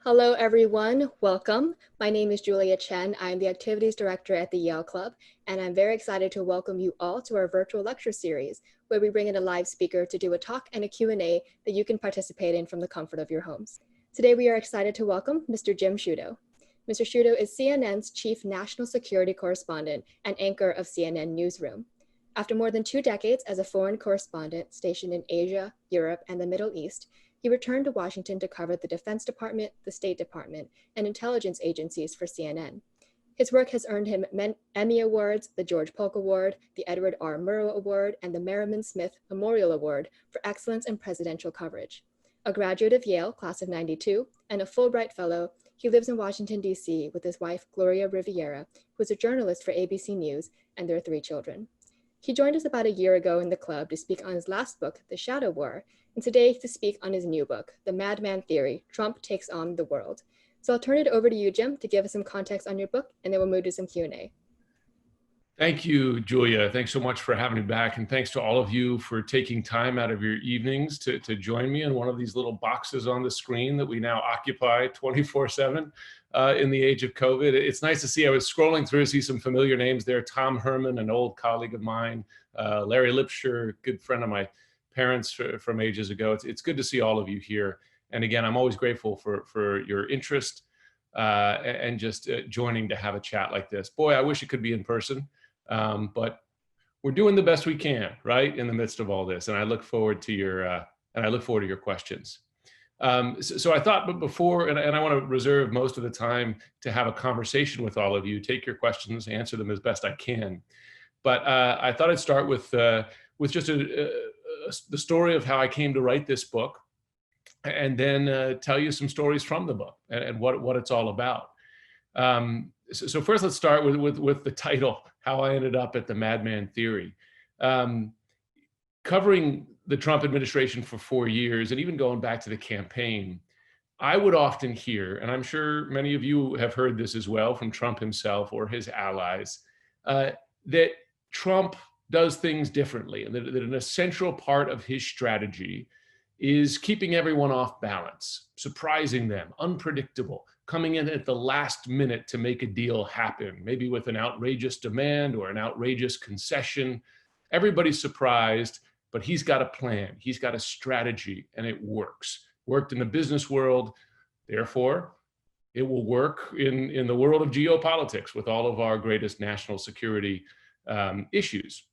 Hello, everyone. Welcome. My name is Julia Chen. I'm the Activities Director at the Yale Club, and I'm very excited to welcome you all to our virtual lecture series, where we bring in a live speaker to do a talk and a Q&A that you can participate in from the comfort of your homes. Today, we are excited to welcome Mr. Jim Sciutto. Mr. Sciutto is CNN's Chief National Security Correspondent and anchor of CNN Newsroom. After more than 2 decades as a foreign correspondent stationed in Asia, Europe, and the Middle East, he returned to Washington to cover the Defense Department, the State Department, and intelligence agencies for CNN. His work has earned him Emmy Awards, the George Polk Award, the Edward R. Murrow Award, and the Merriman Smith Memorial Award for excellence in presidential coverage. A graduate of Yale, class of '92, and a Fulbright Fellow, he lives in Washington, D.C. with his wife, Gloria Riviera, who is a journalist for ABC News, and their 3 children. He joined us about a year ago in the club to speak on his last book, The Shadow War, and today to speak on his new book, The Madman Theory, Trump Takes on the World. So I'll turn it over to you, Jim, to give us some context on your book, and then we'll move to some Q&A. Thank you, Julia. Thanks so much for having me back. And thanks to all of you for taking time out of your evenings to join me in one of these little boxes on the screen that we now occupy 24/7 in the age of COVID. It's nice to see, I was scrolling through, see some familiar names there. Tom Herman, an old colleague of mine, Larry Lipscher, good friend of my parents from ages ago. It's good to see all of you here. And again, I'm always grateful for your interest and just joining to have a chat like this. Boy, I wish it could be in person. But we're doing the best we can, right, in the midst of all this, and I look forward to your questions. So I thought, but before, and I want to reserve most of the time to have a conversation with all of you, take your questions, answer them as best I can. But I thought I'd start with just the story of how I came to write this book, and then tell you some stories from the book and what it's all about. So first, let's start with the title, how I ended up at the Madman Theory. Covering the Trump administration for 4 years, and even going back to the campaign, I would often hear, and I'm sure many of you have heard this as well from Trump himself or his allies, that Trump does things differently, and that an essential part of his strategy is keeping everyone off balance, surprising them, unpredictable, coming in at the last minute to make a deal happen, maybe with an outrageous demand or an outrageous concession. Everybody's surprised, but he's got a plan, he's got a strategy, and it works. Worked in the business world, therefore, it will work in the world of geopolitics with all of our greatest national security issues.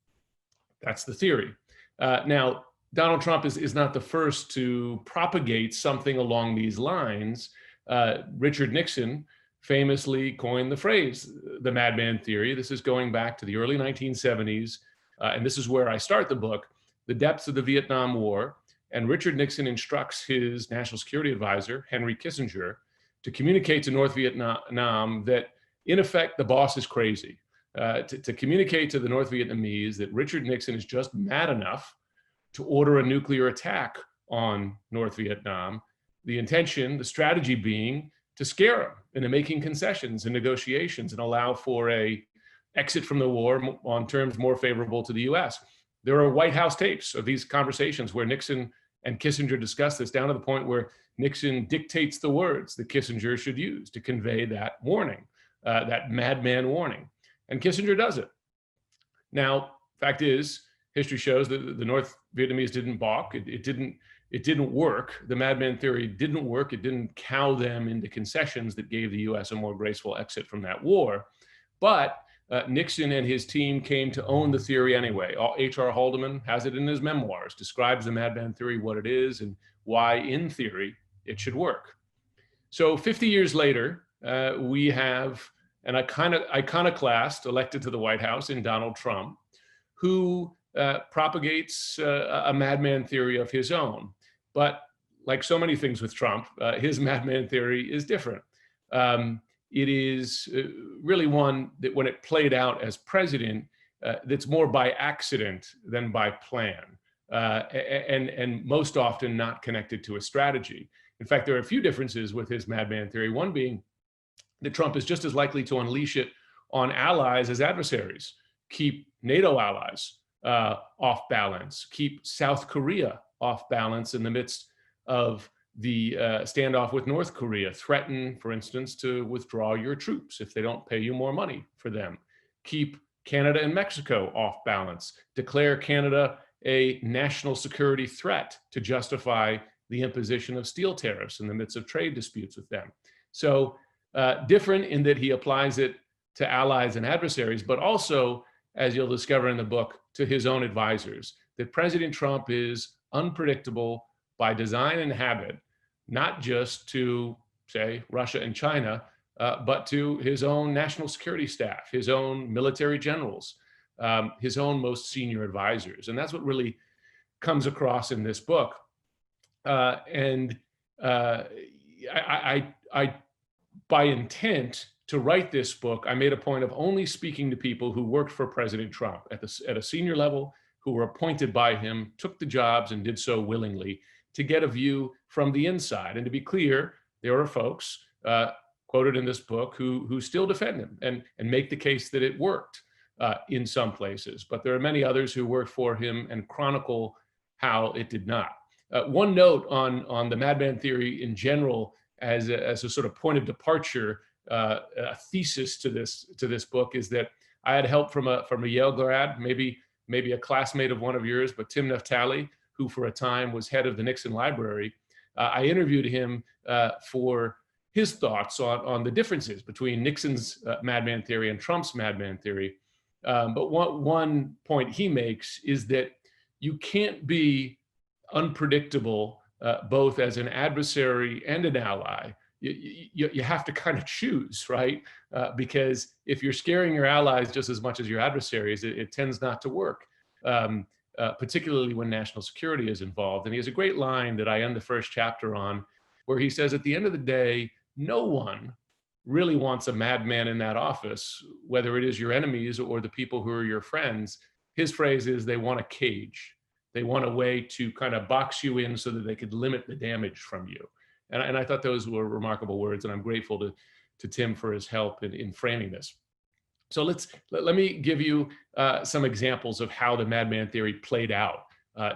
That's the theory. Now, Donald Trump is not the first to propagate something along these lines. Richard Nixon famously coined the phrase, the Madman Theory. This is going back to the early 1970s, and this is where I start the book, the depths of the Vietnam War. And Richard Nixon instructs his national security advisor, Henry Kissinger, to communicate to North Vietnam that, in effect, the boss is crazy. To communicate to the North Vietnamese that Richard Nixon is just mad enough to order a nuclear attack on North Vietnam. The intention, the strategy being to scare him into making concessions and negotiations and allow for a exit from the war on terms more favorable to the US. There are White House tapes of these conversations where Nixon and Kissinger discuss this, down to the point where Nixon dictates the words that Kissinger should use to convey that warning, that madman warning. And Kissinger does it. Now, fact is, history shows that the North Vietnamese didn't balk. It didn't work. The Madman Theory didn't work. It didn't cow them into concessions that gave the US a more graceful exit from that war. But Nixon and his team came to own the theory anyway. H.R. Haldeman has it in his memoirs, describes the Madman Theory, what it is, and why, in theory, it should work. So 50 years later, we have an iconoclast elected to the White House in Donald Trump, who propagates a madman theory of his own. But like so many things with Trump, his madman theory is different. It is really one that, when it played out as president, that's more by accident than by plan, and most often not connected to a strategy. In fact, there are a few differences with his madman theory, one being that Trump is just as likely to unleash it on allies as adversaries, keep NATO allies off balance, keep South Korea off balance in the midst of the standoff with North Korea, threaten, for instance, to withdraw your troops if they don't pay you more money for them, keep Canada and Mexico off balance, declare Canada a national security threat to justify the imposition of steel tariffs in the midst of trade disputes with them. So different in that he applies it to allies and adversaries, but also, as you'll discover in the book, to his own advisors, that President Trump is unpredictable by design and habit, not just to, say, Russia and China, but to his own national security staff, his own military generals, his own most senior advisors. And that's what really comes across in this book. And I, by intent to write this book, I made a point of only speaking to people who worked for President Trump at a senior level, who were appointed by him, took the jobs, and did so willingly, to get a view from the inside. And to be clear, there are folks quoted in this book who still defend him and make the case that it worked in some places. But there are many others who worked for him and chronicle how it did not. One note on the Madman Theory in general, as a sort of point of departure, a thesis to this book, is that I had help from a Yale grad, maybe a classmate of one of yours, but Tim Naftali, who for a time was head of the Nixon Library. I interviewed him for his thoughts on the differences between Nixon's Madman Theory and Trump's Madman Theory. But one point he makes is that you can't be unpredictable both as an adversary and an ally. You have to kind of choose, right? Because if you're scaring your allies just as much as your adversaries, it tends not to work, particularly when national security is involved. And he has a great line that I end the first chapter on, where he says, at the end of the day, no one really wants a madman in that office, whether it is your enemies or the people who are your friends. His phrase is, they want a cage. They want a way to kind of box you in so that they could limit the damage from you. And I thought those were remarkable words, and I'm grateful to Tim for his help in framing this. So let me give you some examples of how the Madman Theory played out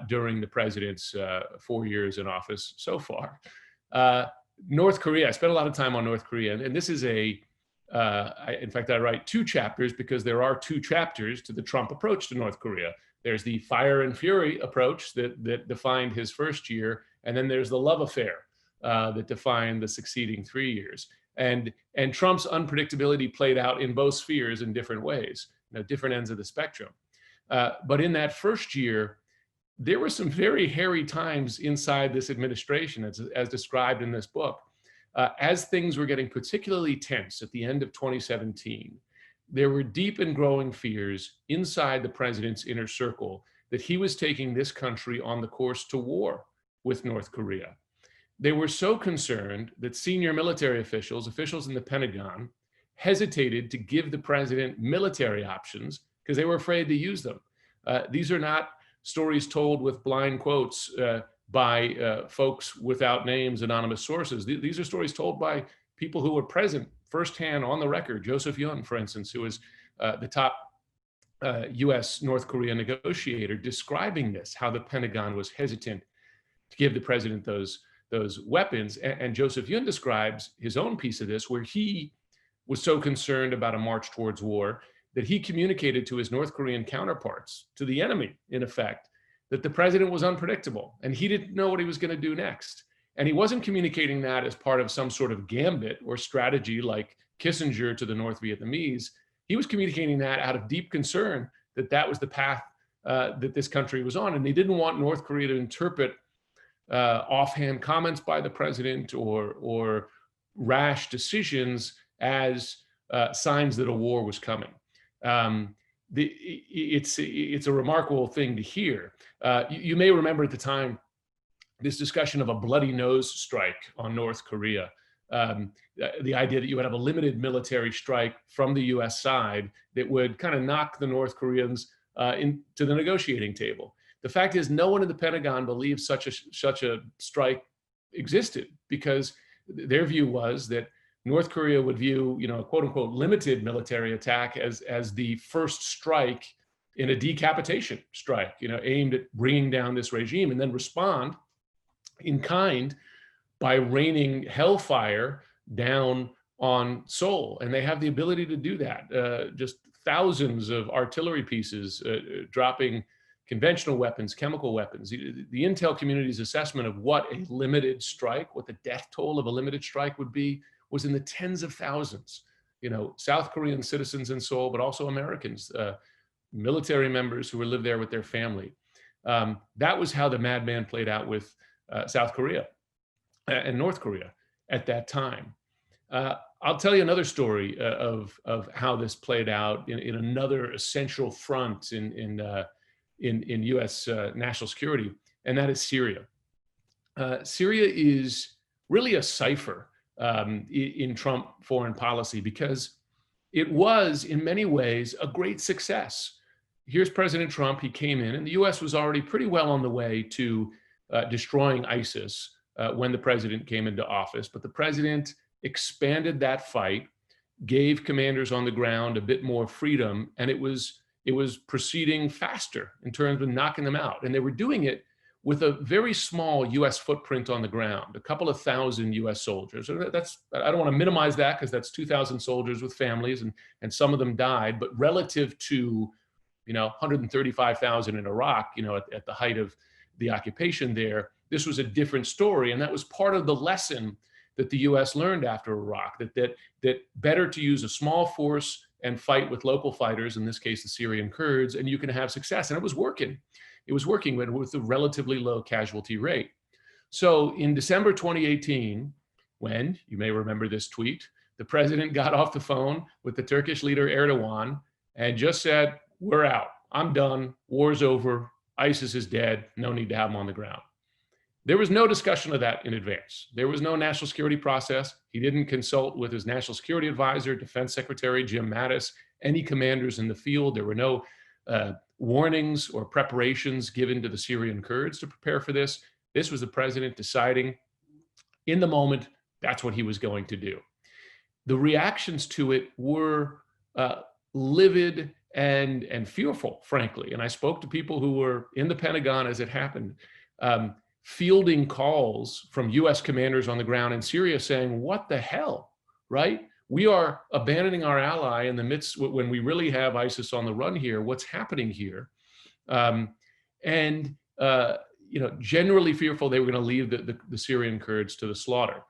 during the president's 4 years in office so far. North Korea, I spent a lot of time on North Korea, and this is in fact, I write 2 chapters because there are 2 chapters to the Trump approach to North Korea. There's the fire and fury approach that defined his first year, and then there's the love affair that defined the succeeding 3 years. And Trump's unpredictability played out in both spheres in different ways, different ends of the spectrum. But in that first year, there were some very hairy times inside this administration, as described in this book. As things were getting particularly tense at the end of 2017, there were deep and growing fears inside the president's inner circle that he was taking this country on the course to war with North Korea. They were so concerned that senior military officials in the Pentagon, hesitated to give the president military options because they were afraid to use them. These are not stories told with blind quotes by folks without names, anonymous sources. These are stories told by people who were present firsthand on the record. Joseph Yun, for instance, who was the top US North Korea negotiator, describing this, how the Pentagon was hesitant to give the president those weapons. And Joseph Yun describes his own piece of this, where he was so concerned about a march towards war that he communicated to his North Korean counterparts, to the enemy, in effect, that the president was unpredictable and he didn't know what he was going to do next. And he wasn't communicating that as part of some sort of gambit or strategy like Kissinger to the North Vietnamese. He was communicating that out of deep concern that that was the path that this country was on. And they didn't want North Korea to interpret offhand comments by the president or rash decisions as signs that a war was coming. It's a remarkable thing to hear. You may remember at the time this discussion of a bloody nose strike on North Korea. The idea that you would have a limited military strike from the US side that would kind of knock the North Koreans into the negotiating table. The fact is, no one in the Pentagon believes such a strike existed, because their view was that North Korea would view, a quote unquote limited military attack as the first strike in a decapitation strike, aimed at bringing down this regime, and then respond in kind by raining hellfire down on Seoul. And they have the ability to do that. Just thousands of artillery pieces dropping conventional weapons, chemical weapons. The intel community's assessment of what a limited strike, what the death toll of a limited strike would be, was in the tens of thousands. South Korean citizens in Seoul, but also Americans, military members who would live there with their family. That was how the Madman played out with South Korea and North Korea at that time. I'll tell you another story of how this played out in another essential front in U.S. National security, and that is Syria. Syria is really a cipher in Trump foreign policy because it was, in many ways, a great success. Here's President Trump. He came in, and the U.S. was already pretty well on the way to destroying ISIS when the president came into office. But the president expanded that fight, gave commanders on the ground a bit more freedom, and it was proceeding faster in terms of knocking them out. And they were doing it with a very small U.S. footprint on the ground, a couple of thousand U.S. soldiers. I don't want to minimize that because that's 2,000 soldiers with families, and some of them died. But relative to 135,000 in Iraq, at the height of the occupation there, this was a different story. And that was part of the lesson that the U.S. learned after Iraq, that better to use a small force and fight with local fighters, in this case, the Syrian Kurds, and you can have success. And it was working. It was working with a relatively low casualty rate. So in December 2018, when, you may remember this tweet, the president got off the phone with the Turkish leader Erdogan and just said, "We're out. I'm done. War's over. ISIS is dead. No need to have them on the ground." There was no discussion of that in advance. There was no national security process. He didn't consult with his national security advisor, Defense Secretary Jim Mattis, any commanders in the field. There were no warnings or preparations given to the Syrian Kurds to prepare for this. This was the president deciding in the moment that's what he was going to do. The reactions to it were livid and fearful, frankly. And I spoke to people who were in the Pentagon as it happened, fielding calls from U.S. commanders on the ground in Syria saying, "What the hell, right? We are abandoning our ally in the midst when we really have ISIS on the run here. What's happening here?" Generally fearful they were going to leave the Syrian Kurds to the slaughter.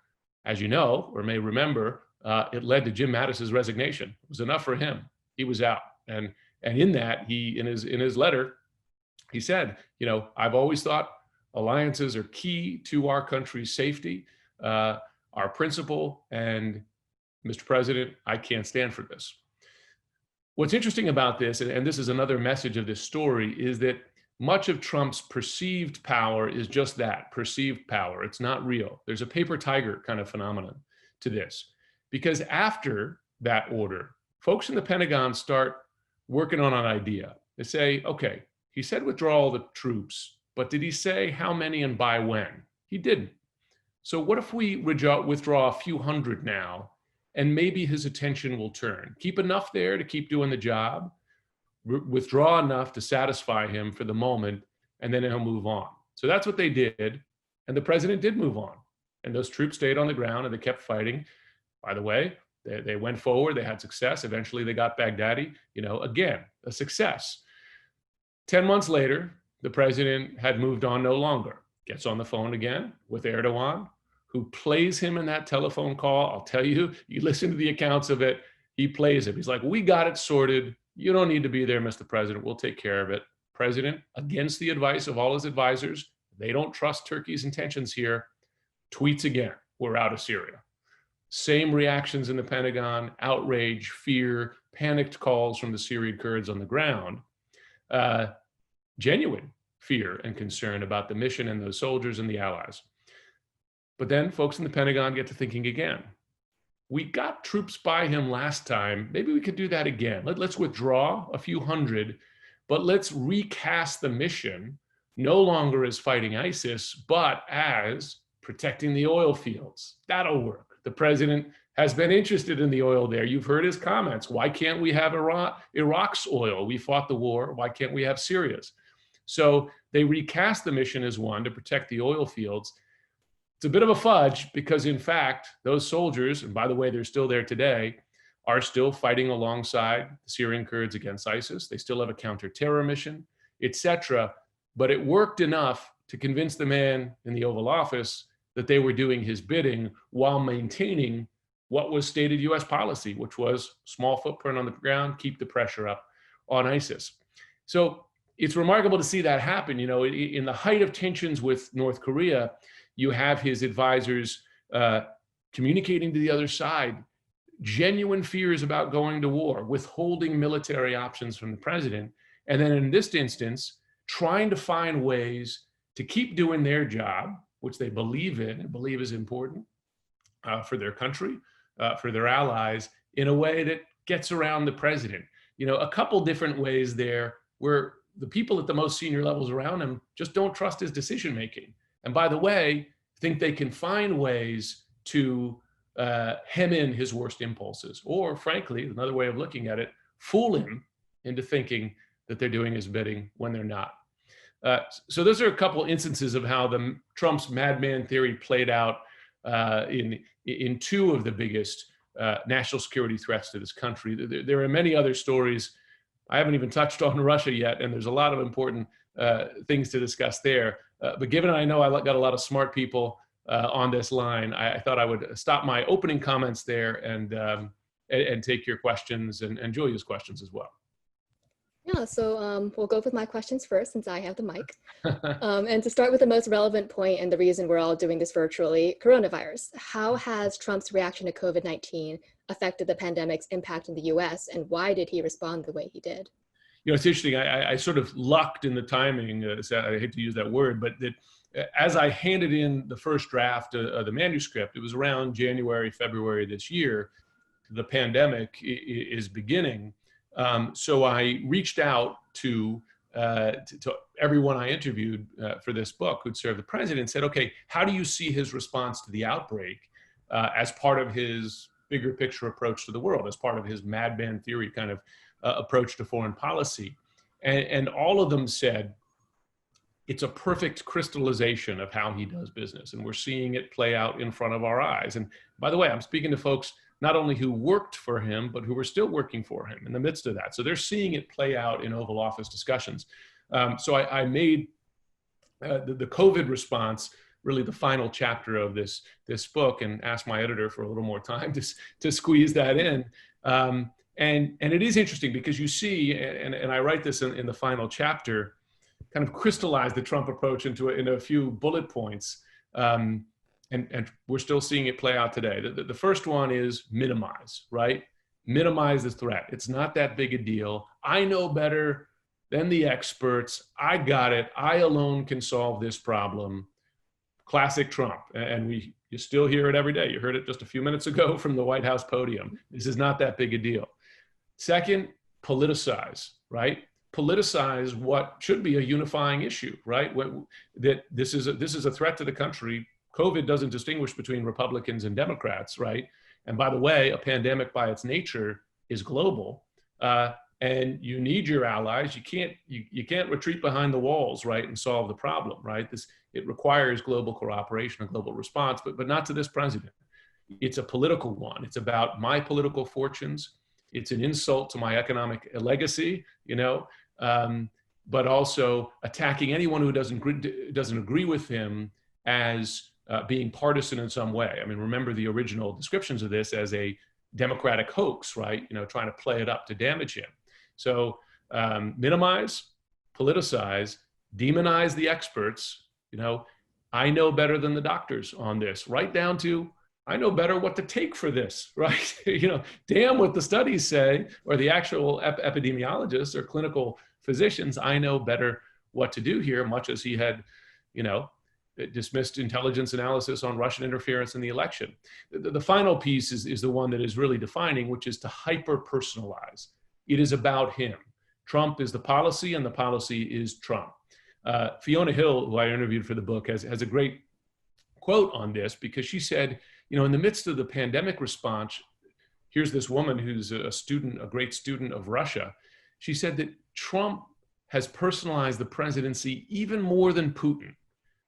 As you know, or may remember, it led to Jim Mattis's resignation. It was enough for him. He was out. And in that, he in his letter, he said, "I've always thought alliances are key to our country's safety, our principle, and Mr. President, I can't stand for this." What's interesting about this, and this is another message of this story, is that much of Trump's perceived power is just that, perceived power. It's not real. There's a paper tiger kind of phenomenon to this. Because after that order, folks in the Pentagon start working on an idea. They say, okay, he said withdraw all the troops, but did he say how many and by when? He didn't. So what if we withdraw a few hundred now, and maybe his attention will turn? Keep enough there to keep doing the job, withdraw enough to satisfy him for the moment, and then he'll move on. So that's what they did, and the president did move on. And those troops stayed on the ground, and they kept fighting. By the way, they went forward, they had success. Eventually, they got Baghdadi, again, a success. 10 months later, the president had moved on no longer. Gets on the phone again with Erdogan, who plays him in that telephone call. I'll tell you, you listen to the accounts of it, he plays it. He's like, "We got it sorted. You don't need to be there, Mr. President. We'll take care of it." President, against the advice of all his advisors, they don't trust Turkey's intentions here, tweets again, "We're out of Syria." Same reactions in the Pentagon, outrage, fear, panicked calls from the Syrian Kurds on the ground. Genuine fear and concern about the mission and those soldiers and the allies. But then folks in the Pentagon get to thinking again. We got troops by him last time. Maybe we could do that again. Let's withdraw a few hundred, but let's recast the mission no longer as fighting ISIS, but as protecting the oil fields. That'll work. The president has been interested in the oil there. You've heard his comments. Why can't we have Iraq's oil? We fought the war. Why can't we have Syria's? So they recast the mission as one to protect the oil fields. It's a bit of a fudge because, in fact, those soldiers, and by the way, they're still there today, are still fighting alongside the Syrian Kurds against ISIS. They still have a counter-terror mission, etc. But it worked enough to convince the man in the Oval Office that they were doing his bidding while maintaining what was stated US policy, which was small footprint on the ground, keep the pressure up on ISIS. So it's remarkable to see that happen. You know, in the height of tensions with North Korea, you have his advisors communicating to the other side genuine fears about going to war, withholding military options from the president, and then in this instance, trying to find ways to keep doing their job, which they believe in and believe is important for their country, for their allies, in a way that gets around the president. You know, a couple different ways there where the people at the most senior levels around him just don't trust his decision making. And by the way, think they can find ways to hem in his worst impulses, or frankly, another way of looking at it, fool him into thinking that they're doing his bidding when they're not. So those are a couple instances of how Trump's madman theory played out in two of the biggest national security threats to this country. There are many other stories. I haven't even touched on Russia yet, and there's a lot of important things to discuss there. But given I know I got a lot of smart people on this line, I thought I would stop my opening comments there and take your questions and Julia's questions as well. Yeah, so we'll go with my questions first since I have the mic. And to start with the most relevant point and the reason we're all doing this virtually, coronavirus. How has Trump's reaction to COVID-19 affected the pandemic's impact in the US, and why did he respond the way he did? You know, it's interesting. I sort of lucked in the timing. I hate to use that word, but that as I handed in the first draft of the manuscript, it was around January, February this year, the pandemic is beginning. So I reached out to everyone I interviewed for this book who'd served the president and said, okay, how do you see his response to the outbreak as part of his bigger picture approach to the world, as part of his madman theory kind of approach to foreign policy? And all of them said, it's a perfect crystallization of how he does business. And we're seeing it play out in front of our eyes. And by the way, I'm speaking to folks not only who worked for him, but who were still working for him in the midst of that. So they're seeing it play out in Oval Office discussions. So I made the COVID response really the final chapter of this book, and asked my editor for a little more time to squeeze that in. And it is interesting because you see, and I write this in the final chapter, kind of crystallize the Trump approach into a few bullet points. And we're still seeing it play out today. The first one is minimize, right? Minimize the threat. It's not that big a deal. I know better than the experts. I got it. I alone can solve this problem. Classic Trump. And you still hear it every day. You heard it just a few minutes ago from the White House podium. This is not that big a deal. Second, politicize, right? Politicize what should be a unifying issue, right? That this is a threat to the country. COVID doesn't distinguish between Republicans and Democrats, right? And by the way, a pandemic by its nature is global, and you need your allies. You can't retreat behind the walls, right, and solve the problem, right? It requires global cooperation, a global response, but not to this president. It's a political one. It's about my political fortunes. It's an insult to my economic legacy, you know, but also attacking anyone who doesn't agree with him as being partisan in some way. I mean, remember the original descriptions of this as a Democratic hoax, right? You know, trying to play it up to damage him. So minimize, politicize, demonize the experts. You know, I know better than the doctors on this, right down to I know better what to take for this, right? You know, damn what the studies say, or the actual epidemiologists or clinical physicians. I know better what to do here, much as he had, you know, dismissed intelligence analysis on Russian interference in the election. The final piece is the one that is really defining, which is to hyper-personalize. It is about him. Trump is the policy, and the policy is Trump. Fiona Hill, who I interviewed for the book, has a great quote on this, because she said, you know, in the midst of the pandemic response, here's this woman who's a great student of Russia. She said that Trump has personalized the presidency even more than Putin.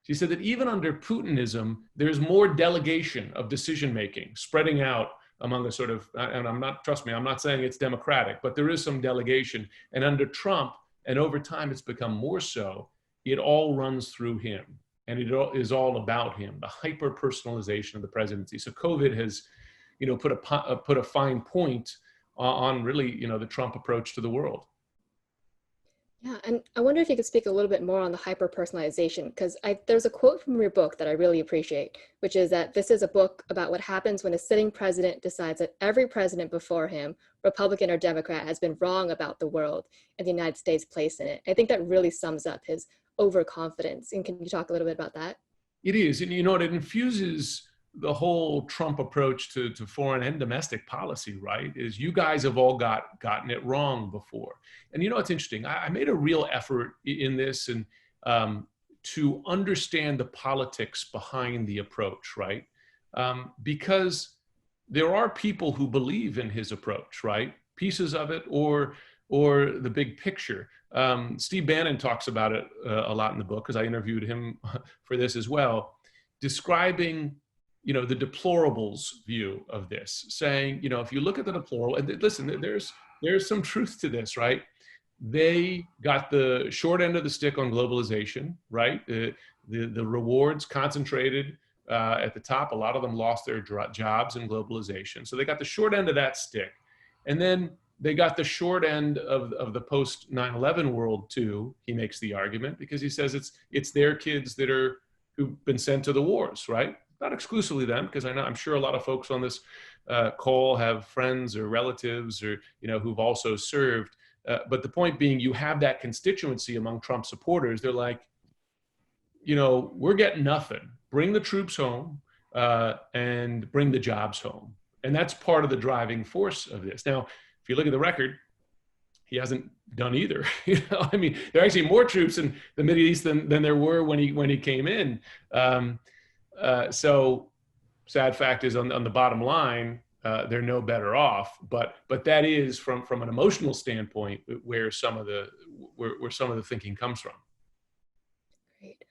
She said that even under Putinism, there's more delegation of decision-making spreading out among a sort of, and I'm not, trust me, I'm not saying it's democratic, but there is some delegation. And under Trump, and over time it's become more so, it all runs through him. And it is all about him, the hyper-personalization of the presidency. So COVID has, put a fine point on really, the Trump approach to the world. Yeah, and I wonder if you could speak a little bit more on the hyper-personalization, because there's a quote from your book that I really appreciate, which is that this is a book about what happens when a sitting president decides that every president before him, Republican or Democrat, has been wrong about the world and the United States' place in it. I think that really sums up his overconfidence. And can you talk a little bit about that? It is, and it infuses the whole Trump approach to foreign and domestic policy, right? Is you guys have all gotten it wrong before. And it's interesting. I made a real effort in this and to understand the politics behind the approach, right? Because there are people who believe in his approach, right? Pieces of it or the big picture. Steve Bannon talks about it a lot in the book, because I interviewed him for this as well, describing the deplorables view of this, saying, if you look at the deplorable, and listen, there's some truth to this, right? They got the short end of the stick on globalization, right? The rewards concentrated at the top. A lot of them lost their jobs in globalization. So they got the short end of that stick. And then they got the short end of the post 9/11 world too, he makes the argument, because he says it's their kids who've been sent to the wars, right? Not exclusively them, because I'm sure a lot of folks on this call have friends or relatives or who've also served. But the point being, you have that constituency among Trump supporters. They're like, we're getting nothing. Bring the troops home and bring the jobs home, and that's part of the driving force of this. Now, if you look at the record, he hasn't done either. I mean, there are actually more troops in the Middle East than there were when he came in. So sad fact is, on the bottom line, they're no better off. But that is from an emotional standpoint where some of the thinking comes from. Great.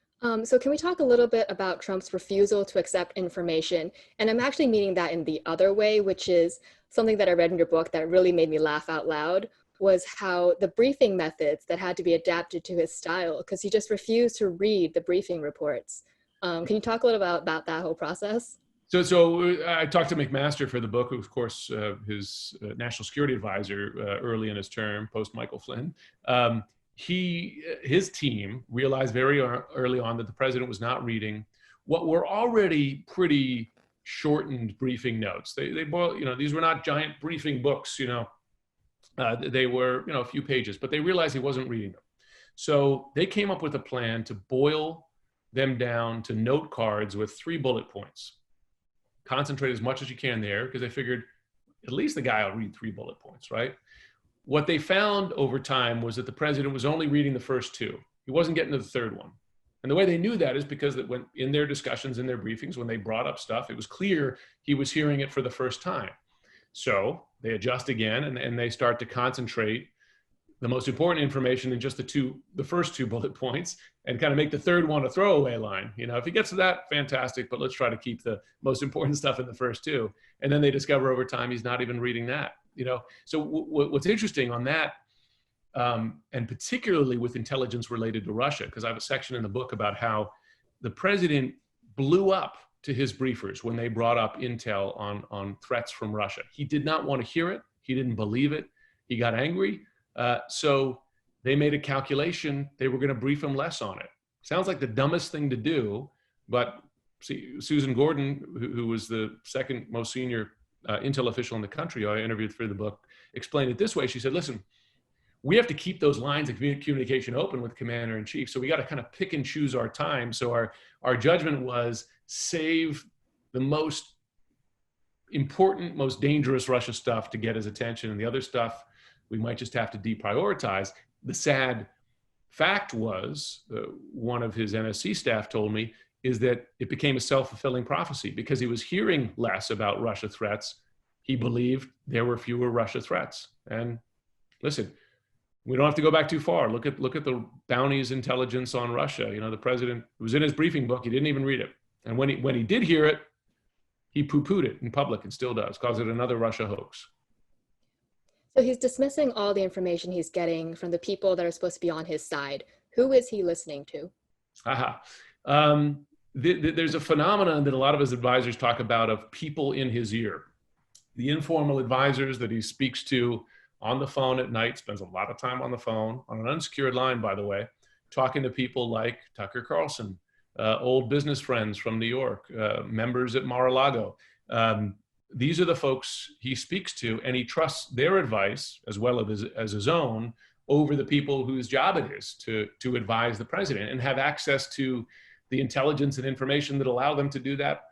So can we talk a little bit about Trump's refusal to accept information? And I'm actually meaning that in the other way, which is something that I read in your book that really made me laugh out loud, was how the briefing methods that had to be adapted to his style, because he just refused to read the briefing reports. Can you talk a little about that whole process? So I talked to McMaster for the book, who, of course, his national security advisor early in his term, post Michael Flynn. His team realized very early on that the president was not reading what were already pretty shortened briefing notes. They boil, these were not giant briefing books, they were, a few pages, but they realized he wasn't reading them. So they came up with a plan to boil them down to note cards with 3 bullet points. Concentrate as much as you can there, because they figured at least the guy will read 3 bullet points, right? What they found over time was that the president was only reading the first 2. He wasn't getting to the third one. And the way they knew that is because that when in their discussions, in their briefings, when they brought up stuff, it was clear he was hearing it for the first time. So they adjust again and they start to concentrate the most important information in just the first 2 bullet points, and kind of make the third one a throwaway line. If he gets to that, fantastic, but let's try to keep the most important stuff in the first 2. And then they discover over time he's not even reading that. So what's interesting on that, and particularly with intelligence related to Russia, because I have a section in the book about how the president blew up to his briefers when they brought up intel on threats from Russia. He did not want to hear it. He didn't believe it. He got angry. So they made a calculation. They were going to brief him less on it. Sounds like the dumbest thing to do, but see, Susan Gordon, who was the second most senior intel official in the country I interviewed for the book, explained it this way. She said, listen, we have to keep those lines of communication open with commander in chief. So we got to kind of pick and choose our time. So our judgment was save the most important, most dangerous Russia stuff to get his attention, and the other stuff we might just have to deprioritize. The sad fact was, one of his NSC staff told me, is that it became a self-fulfilling prophecy. Because he was hearing less about Russia threats, he believed there were fewer Russia threats. And listen, We don't have to go back too far. Look at the bounties intelligence on Russia. You know, the president, it was in his briefing book. He didn't even read it. And when he did hear it, he poo-pooed it in public and still does, calls it another Russia hoax. So he's dismissing all the information he's getting from the people that are supposed to be on his side. Who is he listening to? Aha. There's a phenomenon that a lot of his advisors talk about of people in his ear. The informal advisors that he speaks to on the phone at night, spends a lot of time on the phone, on an unsecured line, by the way, talking to people like Tucker Carlson, old business friends from New York, members at Mar-a-Lago. These are the folks he speaks to, and he trusts their advice as well as his own over the people whose job it is to advise the president and have access to the intelligence and information that allow them to do that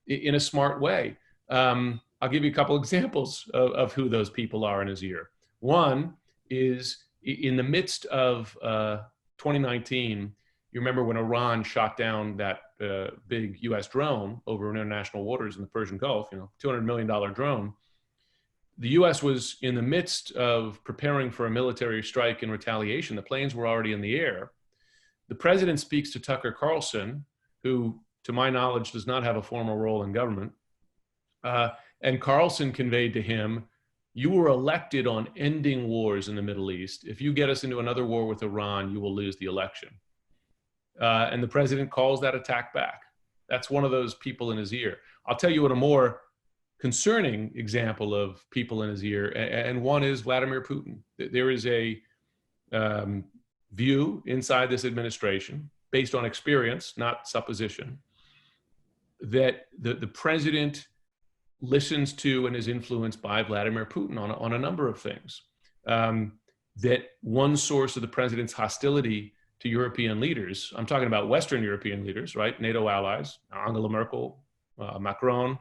in a smart way. I'll give you a couple examples of who those people are in his ear. One is in the midst of 2019, you remember when Iran shot down that big US drone over international waters in the Persian Gulf, $200 million drone. The US was in the midst of preparing for a military strike in retaliation. The planes were already in the air. The president speaks to Tucker Carlson, who, to my knowledge, does not have a formal role in government. And Carlson conveyed to him, you were elected on ending wars in the Middle East. If you get us into another war with Iran, you will lose the election. And the president calls that attack back. That's one of those people in his ear. I'll tell you what a more concerning example of people in his ear, and one is Vladimir Putin. There is a view inside this administration, based on experience, not supposition, that the president listens to and is influenced by Vladimir Putin on a number of things. That one source of the president's hostility to European leaders, I'm talking about Western European leaders, right? NATO allies, Angela Merkel, Macron,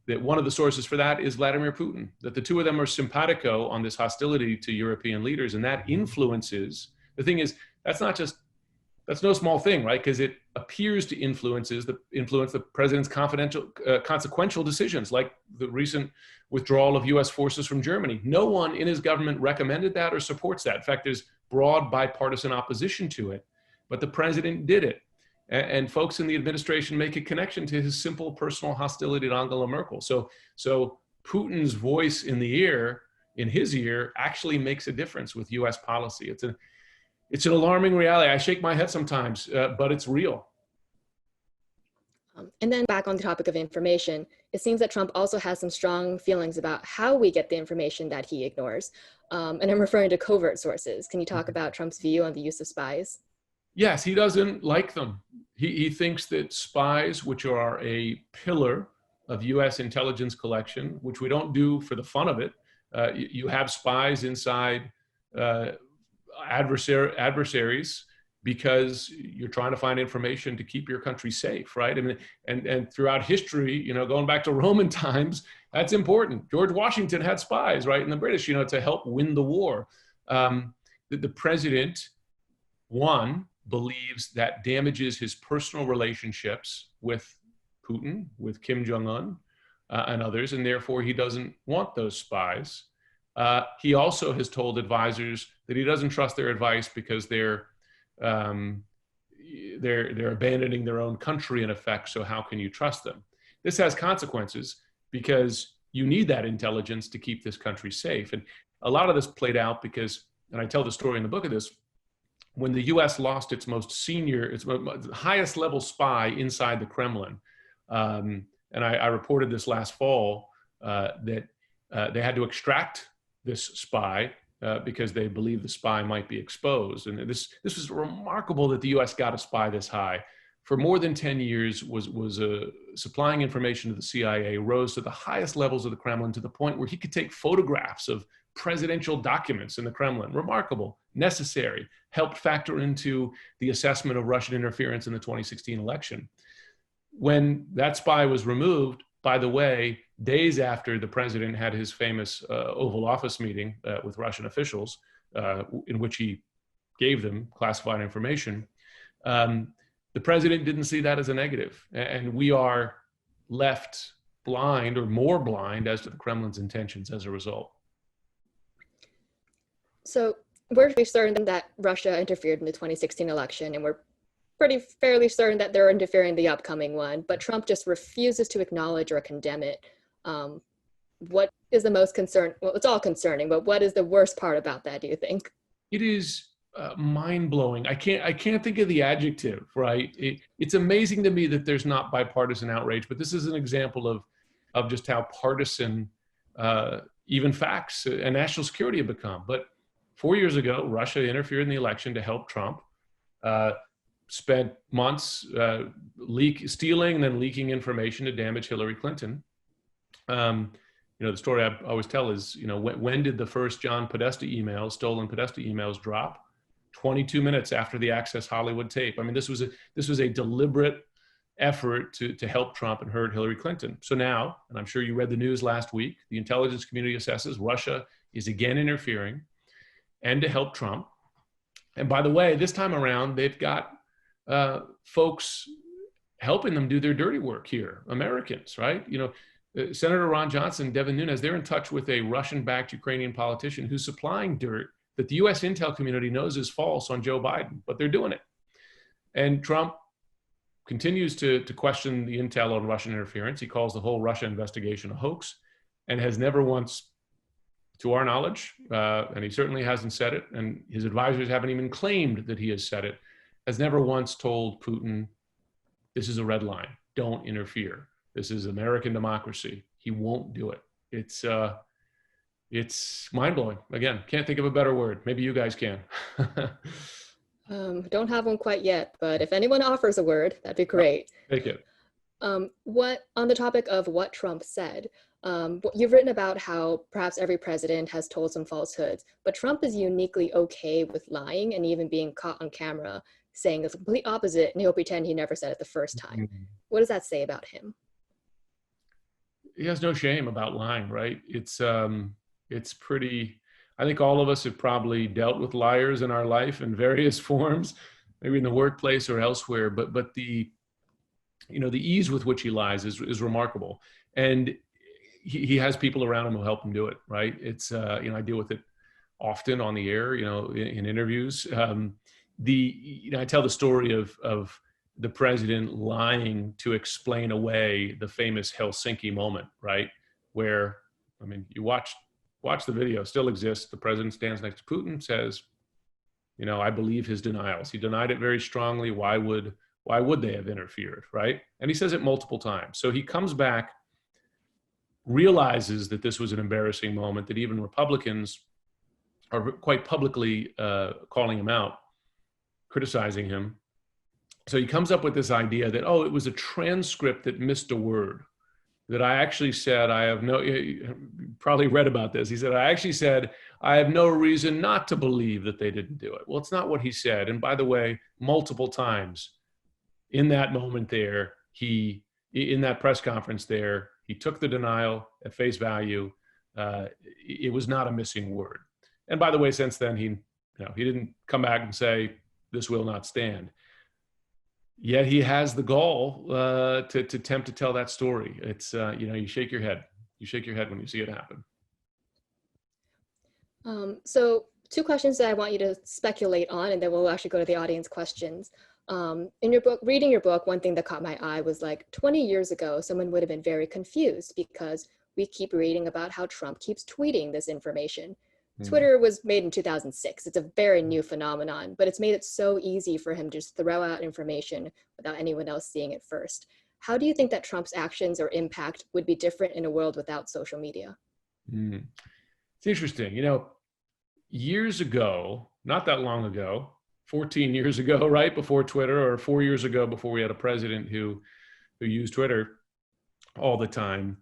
that one of the sources for that is Vladimir Putin, that the two of them are simpatico on this hostility to European leaders, and that influences, the thing is, that's no small thing, right? Because it appears to influence the president's consequential decisions, like the recent withdrawal of US forces from Germany. No one in his government recommended that or supports that. In fact, there's broad bipartisan opposition to it, but the president did it. And folks in the administration make a connection to his simple personal hostility to Angela Merkel. So Putin's voice in his ear, actually makes a difference with US policy. It's an alarming reality. I shake my head sometimes, but it's real. And then back on the topic of information, it seems that Trump also has some strong feelings about how we get the information that he ignores. And I'm referring to covert sources. Can you talk about Trump's view on the use of spies? Yes, he doesn't like them. He thinks that spies, which are a pillar of US intelligence collection, which we don't do for the fun of it, you have spies inside adversaries because you're trying to find information to keep your country safe, right? I mean, and throughout history, going back to Roman times, that's important. George Washington had spies, right? And the British, to help win the war. The president, one, believes that damages his personal relationships with Putin, with Kim Jong-un, and others, and therefore he doesn't want those spies. He also has told advisors that he doesn't trust their advice because they're abandoning their own country in effect. So how can you trust them? This has consequences because you need that intelligence to keep this country safe. And a lot of this played out because, and I tell the story in the book of this, when the US lost its highest level spy inside the Kremlin, and I reported this last fall, that they had to extract this spy because they believed the spy might be exposed. And this was remarkable that the US got a spy this high. For more than 10 years was supplying information to the CIA, rose to the highest levels of the Kremlin to the point where he could take photographs of presidential documents in the Kremlin. Remarkable, necessary, helped factor into the assessment of Russian interference in the 2016 election. When that spy was removed, by the way, days after the president had his famous Oval Office meeting with Russian officials, in which he gave them classified information, the president didn't see that as a negative. And we are left blind or more blind as to the Kremlin's intentions as a result. So we're certain that Russia interfered in the 2016 election, and we're fairly certain that they're interfering in the upcoming one, but Trump just refuses to acknowledge or condemn it. Um, what is the most concern? Well, it's all concerning, but what is the worst part about that, do you think? It is mind-blowing. I can't think of the adjective, right? It's amazing to me that there's not bipartisan outrage, but this is an example of just how partisan even facts and national security have become. But 4 years ago, Russia interfered in the election to help Trump. Spent months stealing and then leaking information to damage Hillary Clinton. The story I always tell is, when did the first John Podesta emails, stolen Podesta emails, drop? 22 minutes after the Access Hollywood tape. I mean, this was a deliberate effort to help Trump and hurt Hillary Clinton. So now, and I'm sure you read the news last week, the intelligence community assesses Russia is again interfering and to help Trump. And by the way, this time around, they've got folks helping them do their dirty work here, Americans, right? Senator Ron Johnson, Devin Nunes, they're in touch with a Russian-backed Ukrainian politician who's supplying dirt that the US intel community knows is false on Joe Biden, but they're doing it. And Trump continues to question the intel on Russian interference. He calls the whole Russia investigation a hoax and has never once, to our knowledge, and he certainly hasn't said it, and his advisors haven't even claimed that he has said it, has never once told Putin, this is a red line, don't interfere. This is American democracy. He won't do it. It's mind-blowing. Again, can't think of a better word. Maybe you guys can. Don't have one quite yet, but if anyone offers a word, that'd be great. Take it. What on the topic of what Trump said, you've written about how perhaps every president has told some falsehoods, but Trump is uniquely okay with lying and even being caught on camera saying the complete opposite, and he'll pretend he never said it the first time. Mm-hmm. What does that say about him? He has no shame about lying, right? It's pretty, I think all of us have probably dealt with liars in our life in various forms, maybe in the workplace or elsewhere, but the ease with which he lies is remarkable. And he has people around him who help him do it, right? It's, I deal with it often on the air, in interviews. I tell the story of the president lying to explain away the famous Helsinki moment, right? Where, you watch the video, still exists. The president stands next to Putin, says, I believe his denials. He denied it very strongly. Why would they have interfered, right? And he says it multiple times. So he comes back, realizes that this was an embarrassing moment, that even Republicans are quite publicly calling him out, criticizing him. So he comes up with this idea that, it was a transcript that missed a word, that I actually said, you probably read about this. He said, I actually said, I have no reason not to believe that they didn't do it. Well, it's not what he said. And by the way, multiple times in that moment there, in that press conference there, he took the denial at face value. It was not a missing word. And by the way, since then, he didn't come back and say, this will not stand. Yet he has the gall to attempt to tell that story. It's, you shake your head. You shake your head when you see it happen. So 2 questions that I want you to speculate on, and then we'll actually go to the audience questions. In your book, reading your book, one thing that caught my eye was 20 years ago, someone would have been very confused because we keep reading about how Trump keeps tweeting this information. Twitter was made in 2006. It's a very new phenomenon, but it's made it so easy for him to just throw out information without anyone else seeing it first. How do you think that Trump's actions or impact would be different in a world without social media? It's interesting. Years ago, not that long ago, 14 years ago, right before Twitter, or 4 years ago before we had a president who used Twitter all the time,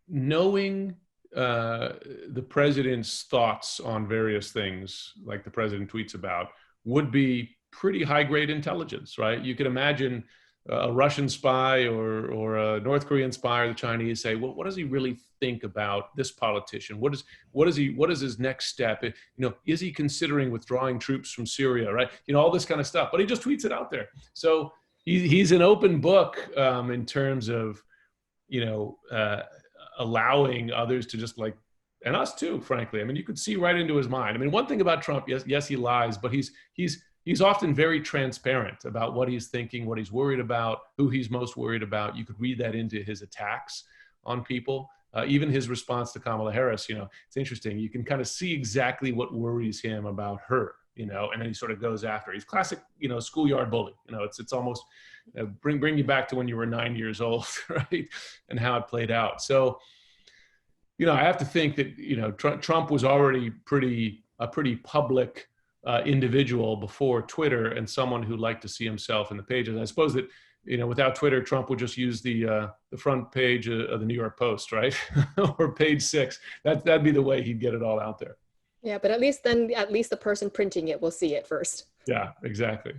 knowing the president's thoughts on various things, like the president tweets about, would be pretty high-grade intelligence, right? You could imagine a Russian spy or a North Korean spy or the Chinese say, well, what does he really think about this politician? What is his next step? Is he considering withdrawing troops from Syria, right? All this kind of stuff, but he just tweets it out there. So he's an open book in terms of, allowing others to just and us too, frankly. I mean, you could see right into his mind. I mean, one thing about Trump, yes, he lies, but he's often very transparent about what he's thinking, what he's worried about, who he's most worried about. You could read that into his attacks on people. Even his response to Kamala Harris, it's interesting. You can kind of see exactly what worries him about her, and then he sort of goes after. He's classic, schoolyard bully. It's almost bring you back to when you were 9 years old, right? And how it played out. So, I have to think that Trump was already a pretty public individual before Twitter, and someone who liked to see himself in the pages. I suppose that without Twitter, Trump would just use the front page of the New York Post, right, or page 6. That'd be the way he'd get it all out there. Yeah, but at least the person printing it will see it first. Yeah, exactly.